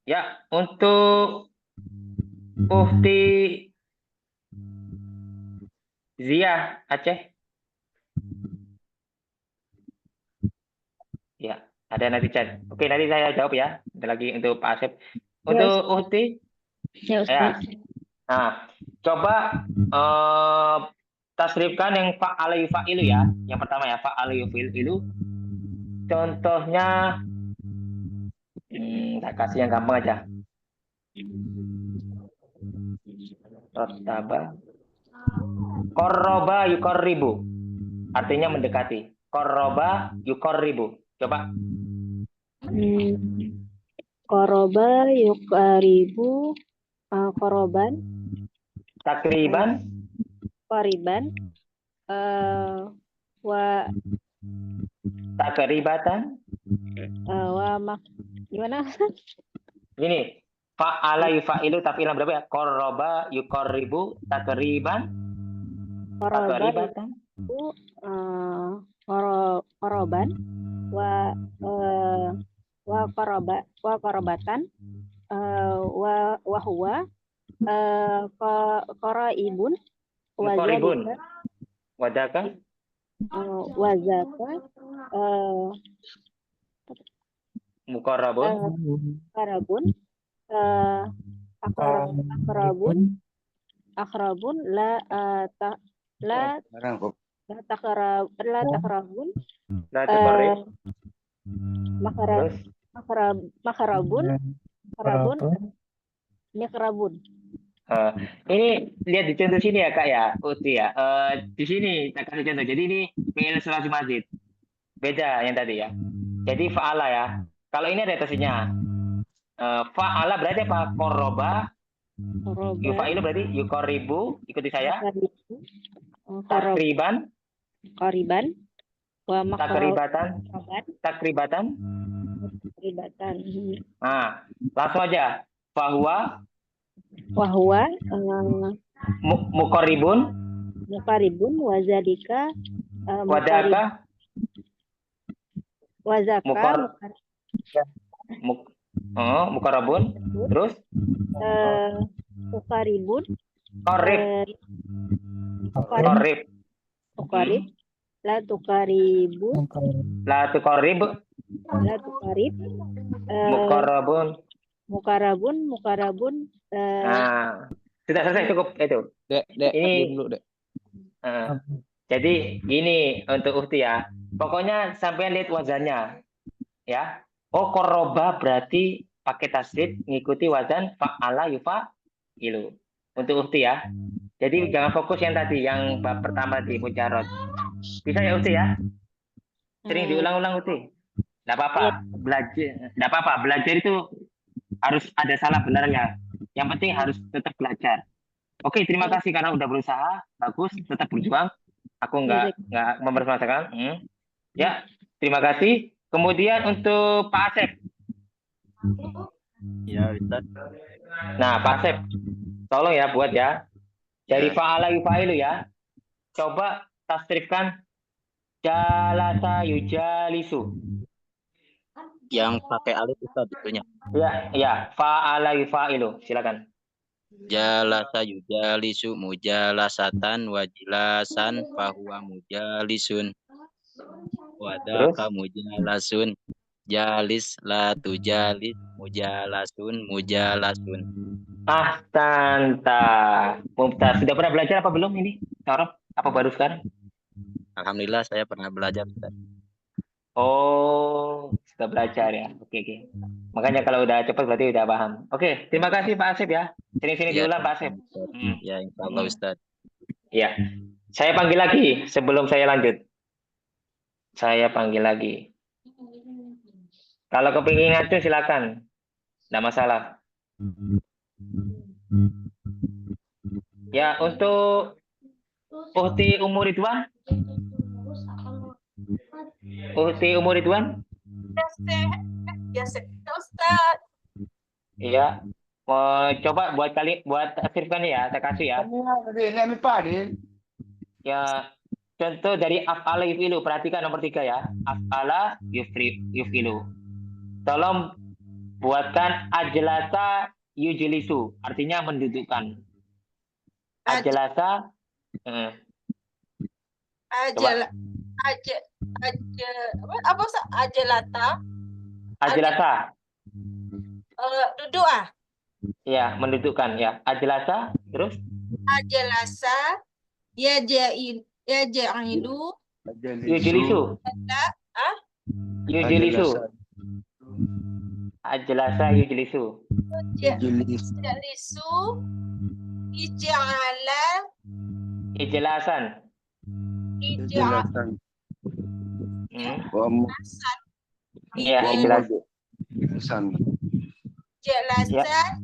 Ya, untuk Ufti Zia Aceh. Ya, ada nanti chat. Oke, nanti saya jawab ya. Ada lagi untuk Pak Asep. Untuk Ufti. Ya Ustaz. Nah, coba tasrifkan yang fa'ala yufa'ilu ya. Yang pertama ya, fa'ala yufa'ilu. Contohnya saya kasih yang gampang aja. Rotaba. Qarraba yuqarribu. Artinya mendekati. Qarraba yuqarribu. Coba. Koroba yukaribu koroban Takriban. koriban wa Takribatan. Gimana? Gini. Fa'ala yufa'ilu tafilan berapa ya? Qarraba yuqarribu takriban. Takribatan. Koroban wa korobatan wa huwa koroibun wa Koribun. zalika Wadaka. wazaka, Muqarrabun. karabun, akrabun, la takrabun, La tuqarrib. Terus. makarabun, mikrabun. Ini lihat di contoh sini ya Kak ya, Uti ya. Di sini saya kasih contoh. Jadi ini fi'il sulasi mazid. Beda yang tadi ya. Jadi fa'ala ya. Kalau ini ada tafsirnya. Fa'ala berarti apa? Qoroba. Yufa'ilu berarti yuqarribu. Ikuti saya. Takriban. Kariban, wa Takribatan. Takribatan. Nah, langsung aja. Fahuwa. Wahwa, Muqarribun. wazadika, Wadaka. wazaka, Muqarrabun. Terus. ukaribun, Qarib. Qarib. ukarib, la tukaribu, La tuqarrib. Muqarrabun. mukarabun, Nah, sudah selesai cukup itu. Dek, Ini dulu, Dek. jadi gini untuk Uhti ya. Pokoknya sampai lihat wazannya. Ya. Oh, qoroba berarti pakai tasdid ngikuti wazan fa'ala yufa'ilu. Untuk Uhti ya. Jadi jangan fokus yang tadi yang bab pertama di mujarrad. Bisa ya Uhti ya? Sering diulang-ulang Uhti. Enggak apa-apa. Belajar itu harus ada salah benarnya. Yang penting harus tetap belajar. Oke, terima kasih karena udah berusaha. Bagus, tetap berjuang. Aku nggak mempermasalahkan. Ya, terima kasih. Kemudian untuk Pak Asep. Ya, Ustaz. Nah, Pak Asep, tolong ya buat ya. Dari fa'ala yufa'ilu ya. Coba tasrifkan jalasa yujalisu. Yang pakai alif Ustaz itunya. Ya, fa'ala yufa'ilu. Silakan. Jalasa yujalisu mujalasatan wajilasan fahuwa mujalisun. Wadaka mujalasun. Jalis la tujalis mujalasun mujalasun. Ahsanta. Mumtaz. Sudah pernah belajar apa belum ini? Saraf? Apa baru sekarang? Alhamdulillah saya pernah belajar Ustaz. Oh, sudah belajar ya. Oke. Makanya kalau udah cepat berarti udah paham. Oke, terima kasih Pak Asep ya. Sini diulang Pak Asep. Ya, insyaallah Ustaz. Ya. Saya panggil lagi sebelum saya lanjut. Saya panggil lagi. Kalau kepingin ngacung silakan. Enggak masalah. Ya, untuk Uhti Umur Ridwan. Uhti Umur Ridwan. Ya, Ustaz. Iya. Mau coba buat tasrifkan ya, saya kasih ya. Ya, contoh dari af'ala yuf'ilu. Perhatikan nomor 3 ya. Af'ala yuf'ilu. Tolong buatkan ajlasa yujlisu. Artinya mendudukkan. Ajlasa. Apa Ustaz? Ajlasa. Duduk ah. Ya, mendudukkan ya. Ajlasa, terus? Ajalasa yaja'ilu Yujlisu. Yujlisu. Ajlasa yujlisu. Yujlisu ija'ala Ijlasan. ija'alasan. Ya, ijlasan. Jelasan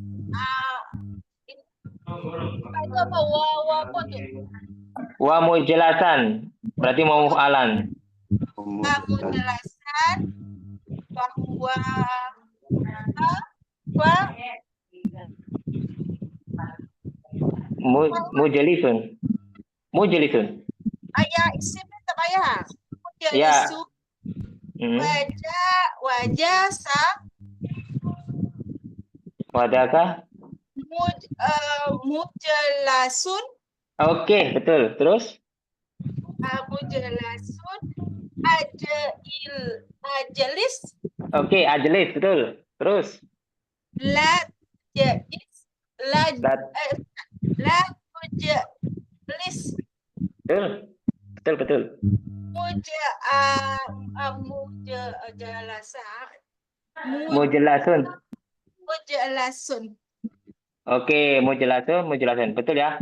itu apa apa tuh? Wa mujelasan berarti mau alan. Mujelasan bahwa mujelisun. Ayah isim tak ayah. Mujelisu. Wajah sa. Wadaka? Mujelasun. Oke, betul. Terus? mujalasun, ajelis, Oke, ajelis, betul. Terus, la jais, la lat- la mujalis, betul, betul, betul. Mujalasan, Mujelasun. mujalasun. Oke, mujelasun, betul ya.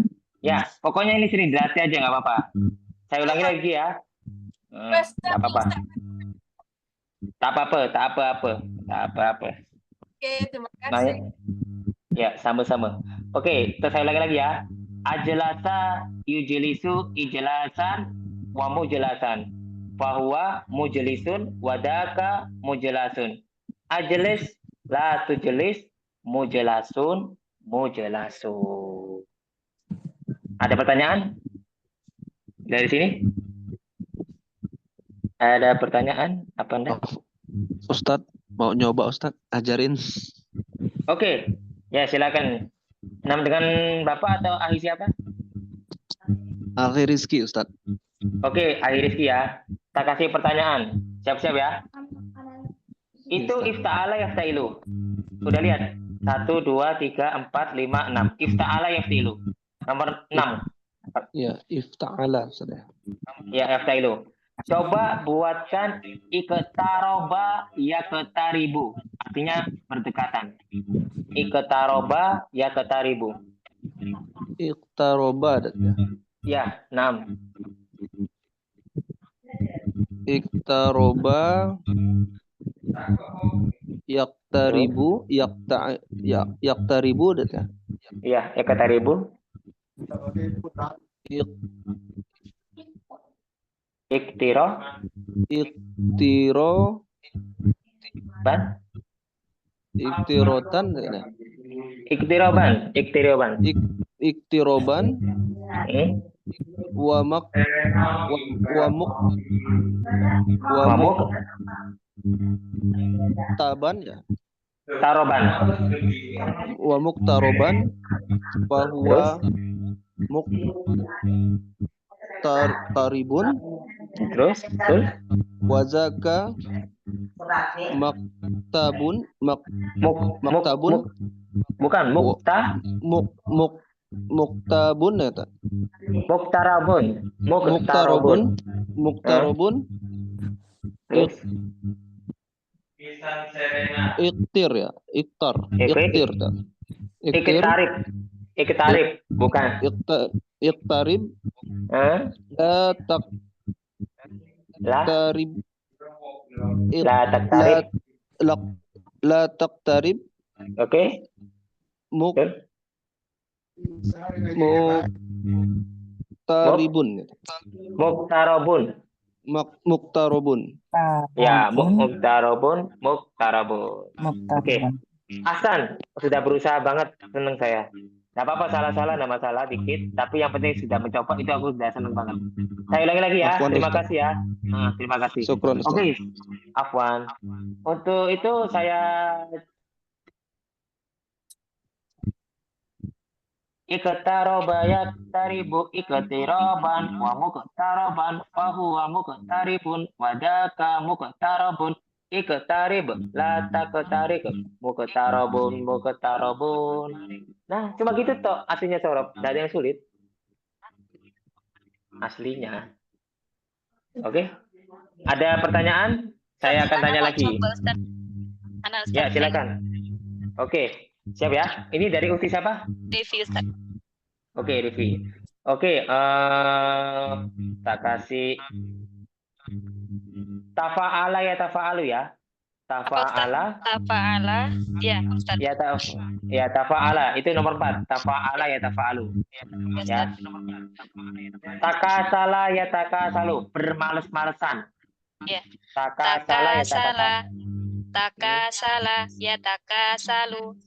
Ya, pokoknya ini sering dilatih aja, nggak apa-apa. Saya ulangi lagi ya. Nggak apa-apa. Tak apa-apa. Oke, terima Nah, kasih. ya, sama-sama. Oke, terus saya ulangi lagi ya. Ajelasa yujelisu ijelasan wa mujelasan. Fahuwa mujelisun wadaka mujelasun. Ajelis la tujelis mujelasun. Ada pertanyaan dari sini? Ada pertanyaan apa Anda? Ustadz, mau nyoba Ustadz, ajarin. Oke, ya silakan. Nama dengan Bapak atau ahli siapa? Ahli Rizki Ustadz. Oke, ahli Rizki ya. Kita kasih pertanyaan. Siap-siap ya. Itu ifta'ala yaftailu. Udah lihat? 1, 2, 3, 4, 5, 6. Ifta'ala yaftilu. Nomor 6. Ya, ifta'ala Ustadz. Ya, yaftailu. Coba buatkan iketaroba yaketaribu. Artinya berdekatan. Iketaroba yaketaribu. Iktaroba. Ya, 6. Iktaroba yaktaribu yaktaribu ya. Iya, yaketaribu. Iktiro ban iktirotan iktiroban wamak taban ya wamuk taroban bahwa muk taribun terus wazaka maktabun bukan muktabun ya tak muktarobun iktir ya iktir tak iktarib bukan iktarib la taktarib oke muktarobun ya muktarobun oke. Hasan sudah berusaha banget, seneng saya. Nggak apa-apa, salah-salah, nggak masalah dikit, tapi yang penting sudah mencoba, itu aku sudah seneng banget. Saya ulangi lagi ya. Terima kasih ya. Terima kasih. Oke, Afwan. Untuk itu saya iktaroba yaktaribu iktiroban wa muqtaroban wa huwa muqtaribun wadaka muqtarabun iktarib la taktarib muqtarabun. Nah, cuma gitu toh aslinya Sorob, nggak ada yang sulit aslinya. Oke, ada pertanyaan? Saya akan tanya lagi. Ya, silakan. Oke, siap ya. Ini dari Ukti siapa? Devi Ustaz. Oke, Devi. Oke, tak kasih tafa'ala ya tafa'alu ya. Tafa'ala. Ya, Ustaz. Ya, tafa'ala itu nomor 4. Tafa'ala ya tafa'alu. Ya. Takasala ya takasalu, bermales-malesan. Ya. Takasala ya takasalu. Takasala ya takasalu,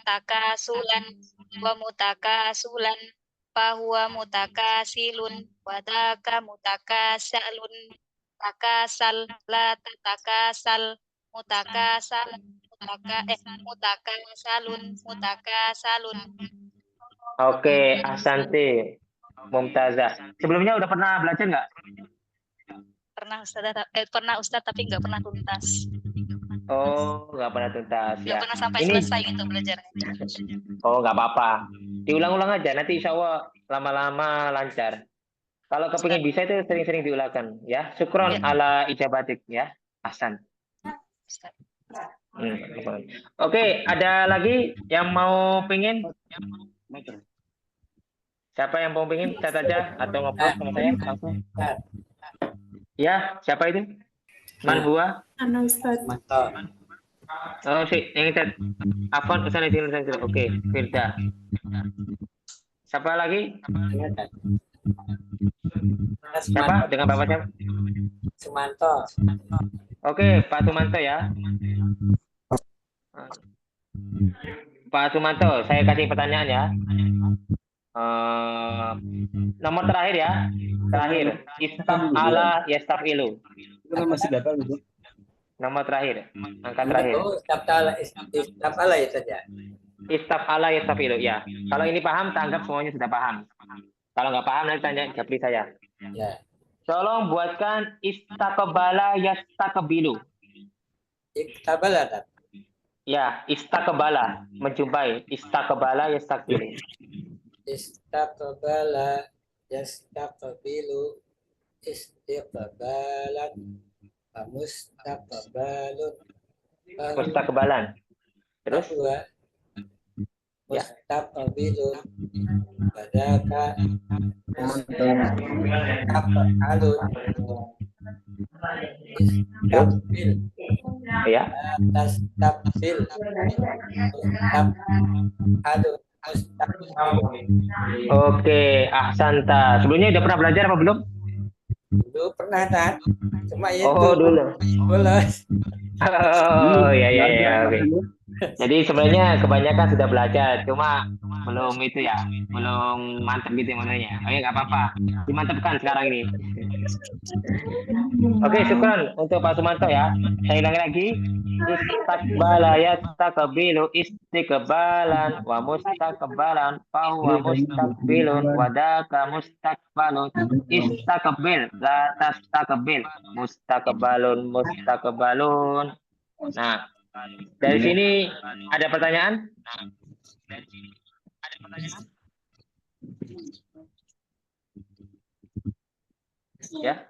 takasulan wa mutakasulan, fahuwa mutakasilun wadaka mutakasalun, takasal la tatakasal, mutakasalun. Oke, Asante. Mumtazah. Sebelumnya udah pernah belajar nggak? Pernah Ustadz tapi nggak pernah tuntas. Oh, nggak pernah tuntas Nggak ya. pernah sampai Ini, selesai gitu belajarnya. oh nggak apa-apa. Diulang-ulang aja, nanti insya Allah lama-lama lancar. Kalau kepingin bisa itu sering-sering diulangkan ya. Syukron ala ijabatik ya. Ahsan. Oke, ada lagi yang mau pingin? Siapa yang mau pingin? Chat aja atau ngobrol sama saya langsung. Ya, siapa itu? Man huwa? Ana Ustaz. Oh, yang chat. Afwan, Ustaz izin. Oke, Firda. Siapa lagi? Siapa? Dengan Bapak siapa? Sumanto. Oke, Pak Sumanto ya. Pak Sumanto, saya kasih pertanyaan ya. Nomor terakhir ya. Terakhir. Istaf'ala yastafilu. Masih dapat itu. Nomor terakhir. Angka terakhir. Istaf'ala ya saja. Istaf'ala yastafilu ya. Kalau ini paham, tanggap semuanya sudah paham. Kalau nggak paham nanti tanya Japri saya. Ya. Tolong buatkan istaqbala yastaqbilu. Istaqbala. Ya, istaqbala menjumpai. Istaqbala yastaqbilu. Istaqbala yastaqbilu istiqbalan mustaqbalun. Mustaqbalan. Terus? Mustaqbilun badaka mustaqbalun istaqbil ya tastaqbil mustaqbalun. Oke, ahsanta. Sebelumnya udah pernah belajar apa belum? Dulu pernah kan? Cuma itu. Oh, dulu. Bolos. Oh, ya. Oke. Jadi sebenarnya kebanyakan sudah belajar, cuma belum itu ya, belum mantap gitu maknanya. Oke, nggak apa-apa, dimantapkan sekarang ini. Oke, syukran untuk Pak Sumanto ya. Saya ulangi lagi. Istaqbala yastaqbilu istiqbalan wa mustaqbalan fa huwa mustaqbilun wa daka mustaqbalun. Istaqbil la tastaqbil. Mustaqbalun. Nah, dari sini ada pertanyaan? Ya.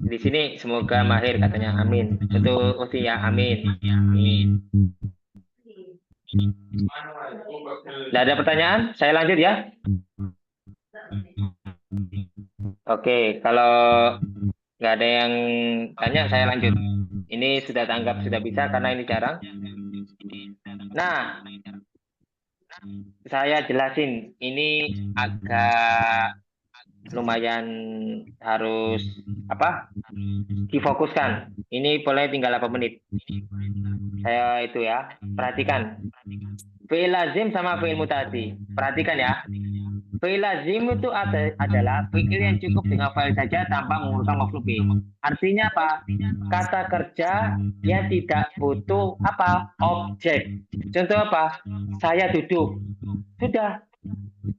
Di sini semoga mahir katanya. Amin. Itu usia amin. Amin. Tidak ada pertanyaan? Saya lanjut ya. Oke, kalau nggak ada yang tanya, saya lanjut. Ini sudah tanggap sudah bisa karena ini jarang. Nah, saya jelasin. Ini agak lumayan harus difokuskan. Ini boleh tinggal 8 menit. Saya itu ya, perhatikan. Fi'il lazim sama fi'il muta'addi. Perhatikan ya. Fi'il lazim itu adalah fi'il yang cukup dengan fa'il saja tanpa menguruskan maf'ul bih. Artinya apa? Kata kerja yang tidak butuh objek. Contoh apa? Saya duduk. Sudah.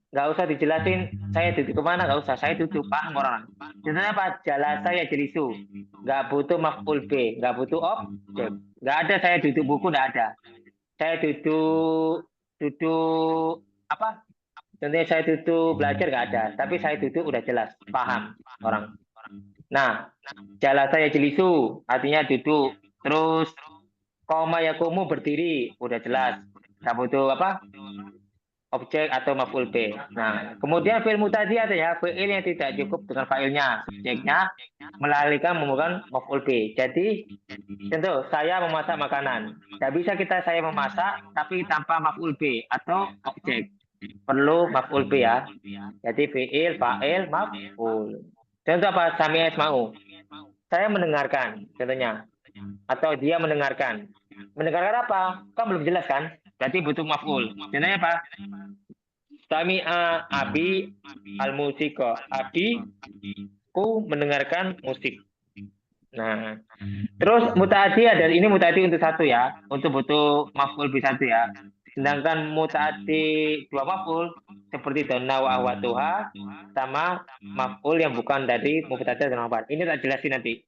Nggak usah dijelasin saya duduk kemana, nggak usah, saya duduk, paham orang. Contohnya apa? Jalan saya jelisu, nggak butuh maf'ul bih, nggak butuh objek, nggak ada saya duduk buku, nggak ada. Saya duduk contohnya saya duduk belajar, nggak ada, tapi saya duduk udah jelas, paham orang. Nah, jalan saya jelisu artinya duduk, terus koma yakumu berdiri, udah jelas, nggak butuh objek atau maf'ul bih. Nah, kemudian fi'il muta'addi ya, fi'il yang tidak cukup dengan fa'ilnya, subjeknya melainkan menggunakan maf'ul bih. Jadi, contoh saya memasak makanan. Tidak bisa saya memasak tapi tanpa maf'ul bih atau objek. Perlu maf'ul bih ya. Jadi fi'il, fa'il, maf'ul. Contoh apa? Sami'a yasma'u. Saya mendengarkan, contohnya. Atau dia mendengarkan. Mendengarkan apa? Kan belum jelas kan? Berarti butuh maf'ul. Contohnya apa? Sami'a abi al-musika. Abi ku mendengarkan musik. Nah, terus muta'addi ada ini muta'addi untuk satu ya, untuk butuh maf'ul bih satu ya. Sedangkan mutaati 2 maf'ul seperti donna wa ahwatuha sama maf'ul yang bukan dari mubtada dan khabar. Ini tak jelasin nanti.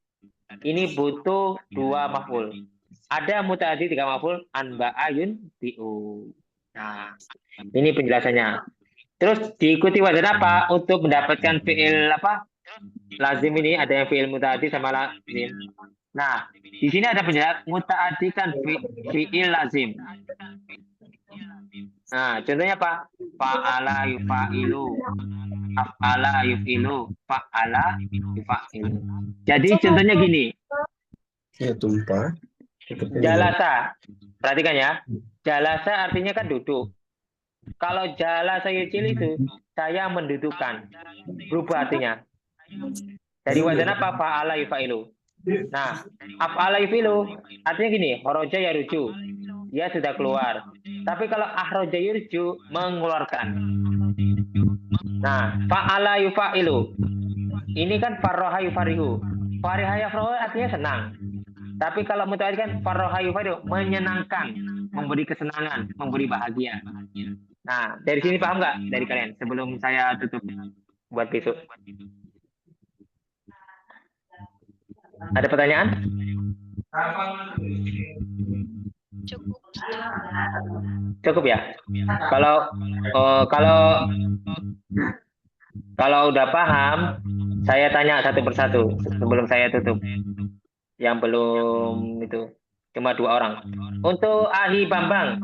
Ini butuh 2 maf'ul. Ada mutaati 3 maf'ul anba'ayun bi'u. Nah, ini penjelasannya. Terus diikuti wazan apa untuk mendapatkan fi'il apa? Lazim ini ada yang fi'il mutaati sama lazim. Nah, di sini ada penjelasan mutaati kan fi'il lazim. Nah, contohnya apa? Fa'ala yufa'ilu. Af'ala yufilu. Fa'ala yufa'ilu. Jadi contohnya gini. Ya tumpah. Jalasa. Perhatikan ya. Jalasa artinya kan duduk. Kalau jalasa yucil itu saya mendudukkan. Berubah artinya. Dari wazan apa? Fa'ala yufa'ilu. Nah, af'ala yufilu artinya gini, kharaja yaruju. Dia sudah keluar. Tapi kalau ahraja yurju mengeluarkan. Nah, fa'ala yufa'ilu. Ini kan farroha yufarihu. Fariha yafroha artinya senang. Tapi kalau mutaati kan farroha yufarihu menyenangkan, memberi kesenangan, memberi bahagia. Nah, dari sini paham nggak dari kalian? Sebelum saya tutup buat besok. Ada pertanyaan? Cukup ya. Kalau udah paham, saya tanya satu persatu sebelum saya tutup. Yang belum itu cuma 2 orang. Untuk Ahi Bambang.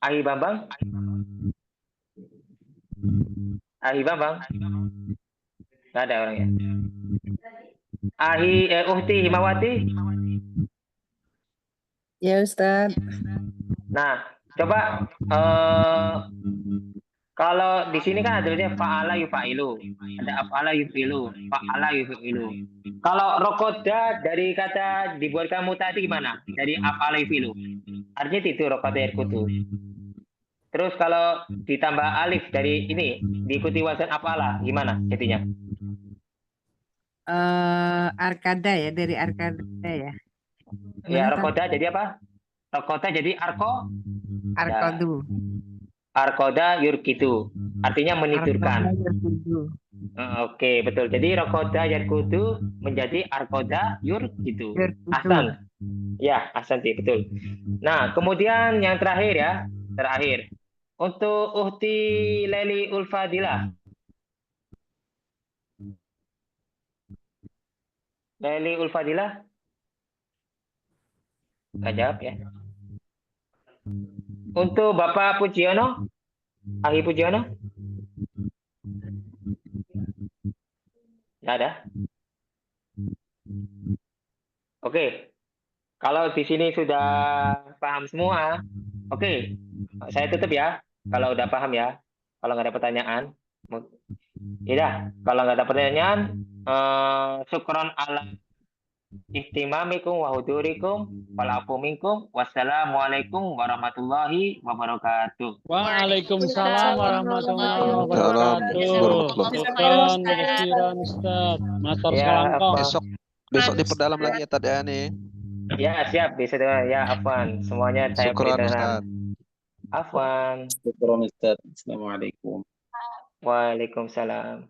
Ahi Bambang? Ahi Bambang? Nggak ada orangnya. Uhti Himawati? Ya Ustaz. Nah, coba kalau di sini kan ada fa'ala yufa'ilu, ada af'ala yufilu, fa'ala yufilu. Kalau rokoda dari kata dibuatkan mutaati gimana? Dari af'ala yufilu. Artinya tidur rokoda yarkutu. Terus kalau ditambah alif dari ini diikuti wazan af'ala gimana jadinya? Arkada ya, dari arkada ya. Ya, rokoda jadi apa? Rokoda jadi Arkodu. Arkoda yurkitu. Artinya menidurkan. Oke, betul. Jadi rokoda yarkutu menjadi arkoda yurkitu. Ahsan. Ya, ahsan, betul. Nah, kemudian yang terakhir ya. Terakhir. Untuk Uhti Leli Ulfadilah. Leli Ulfadilah. Nggak jawab ya. Untuk Bapak Pujiono, Ahi Pujiono, nggak ada. Oke, kalau di sini sudah paham semua, oke, saya tutup ya. Kalau udah paham ya, kalau nggak ada pertanyaan, ya, kalau nggak ada pertanyaan, syukron ala ihtimamikum wa hudurikum walafu minkum. Wassalamualaikum warahmatullahi wabarakatuh. Waalaikumsalam warahmatullahi wabarakatuh. Syukran kasiran Ustaz. Matur selangkong. Besok diperdalam lagi ya tadi nih. Ya, siap bisa ya, afwan. Semuanya saya Syukran berikan. Ustaz. Afwan. Syukran Ustaz. Assalamualaikum. Waalaikumsalam.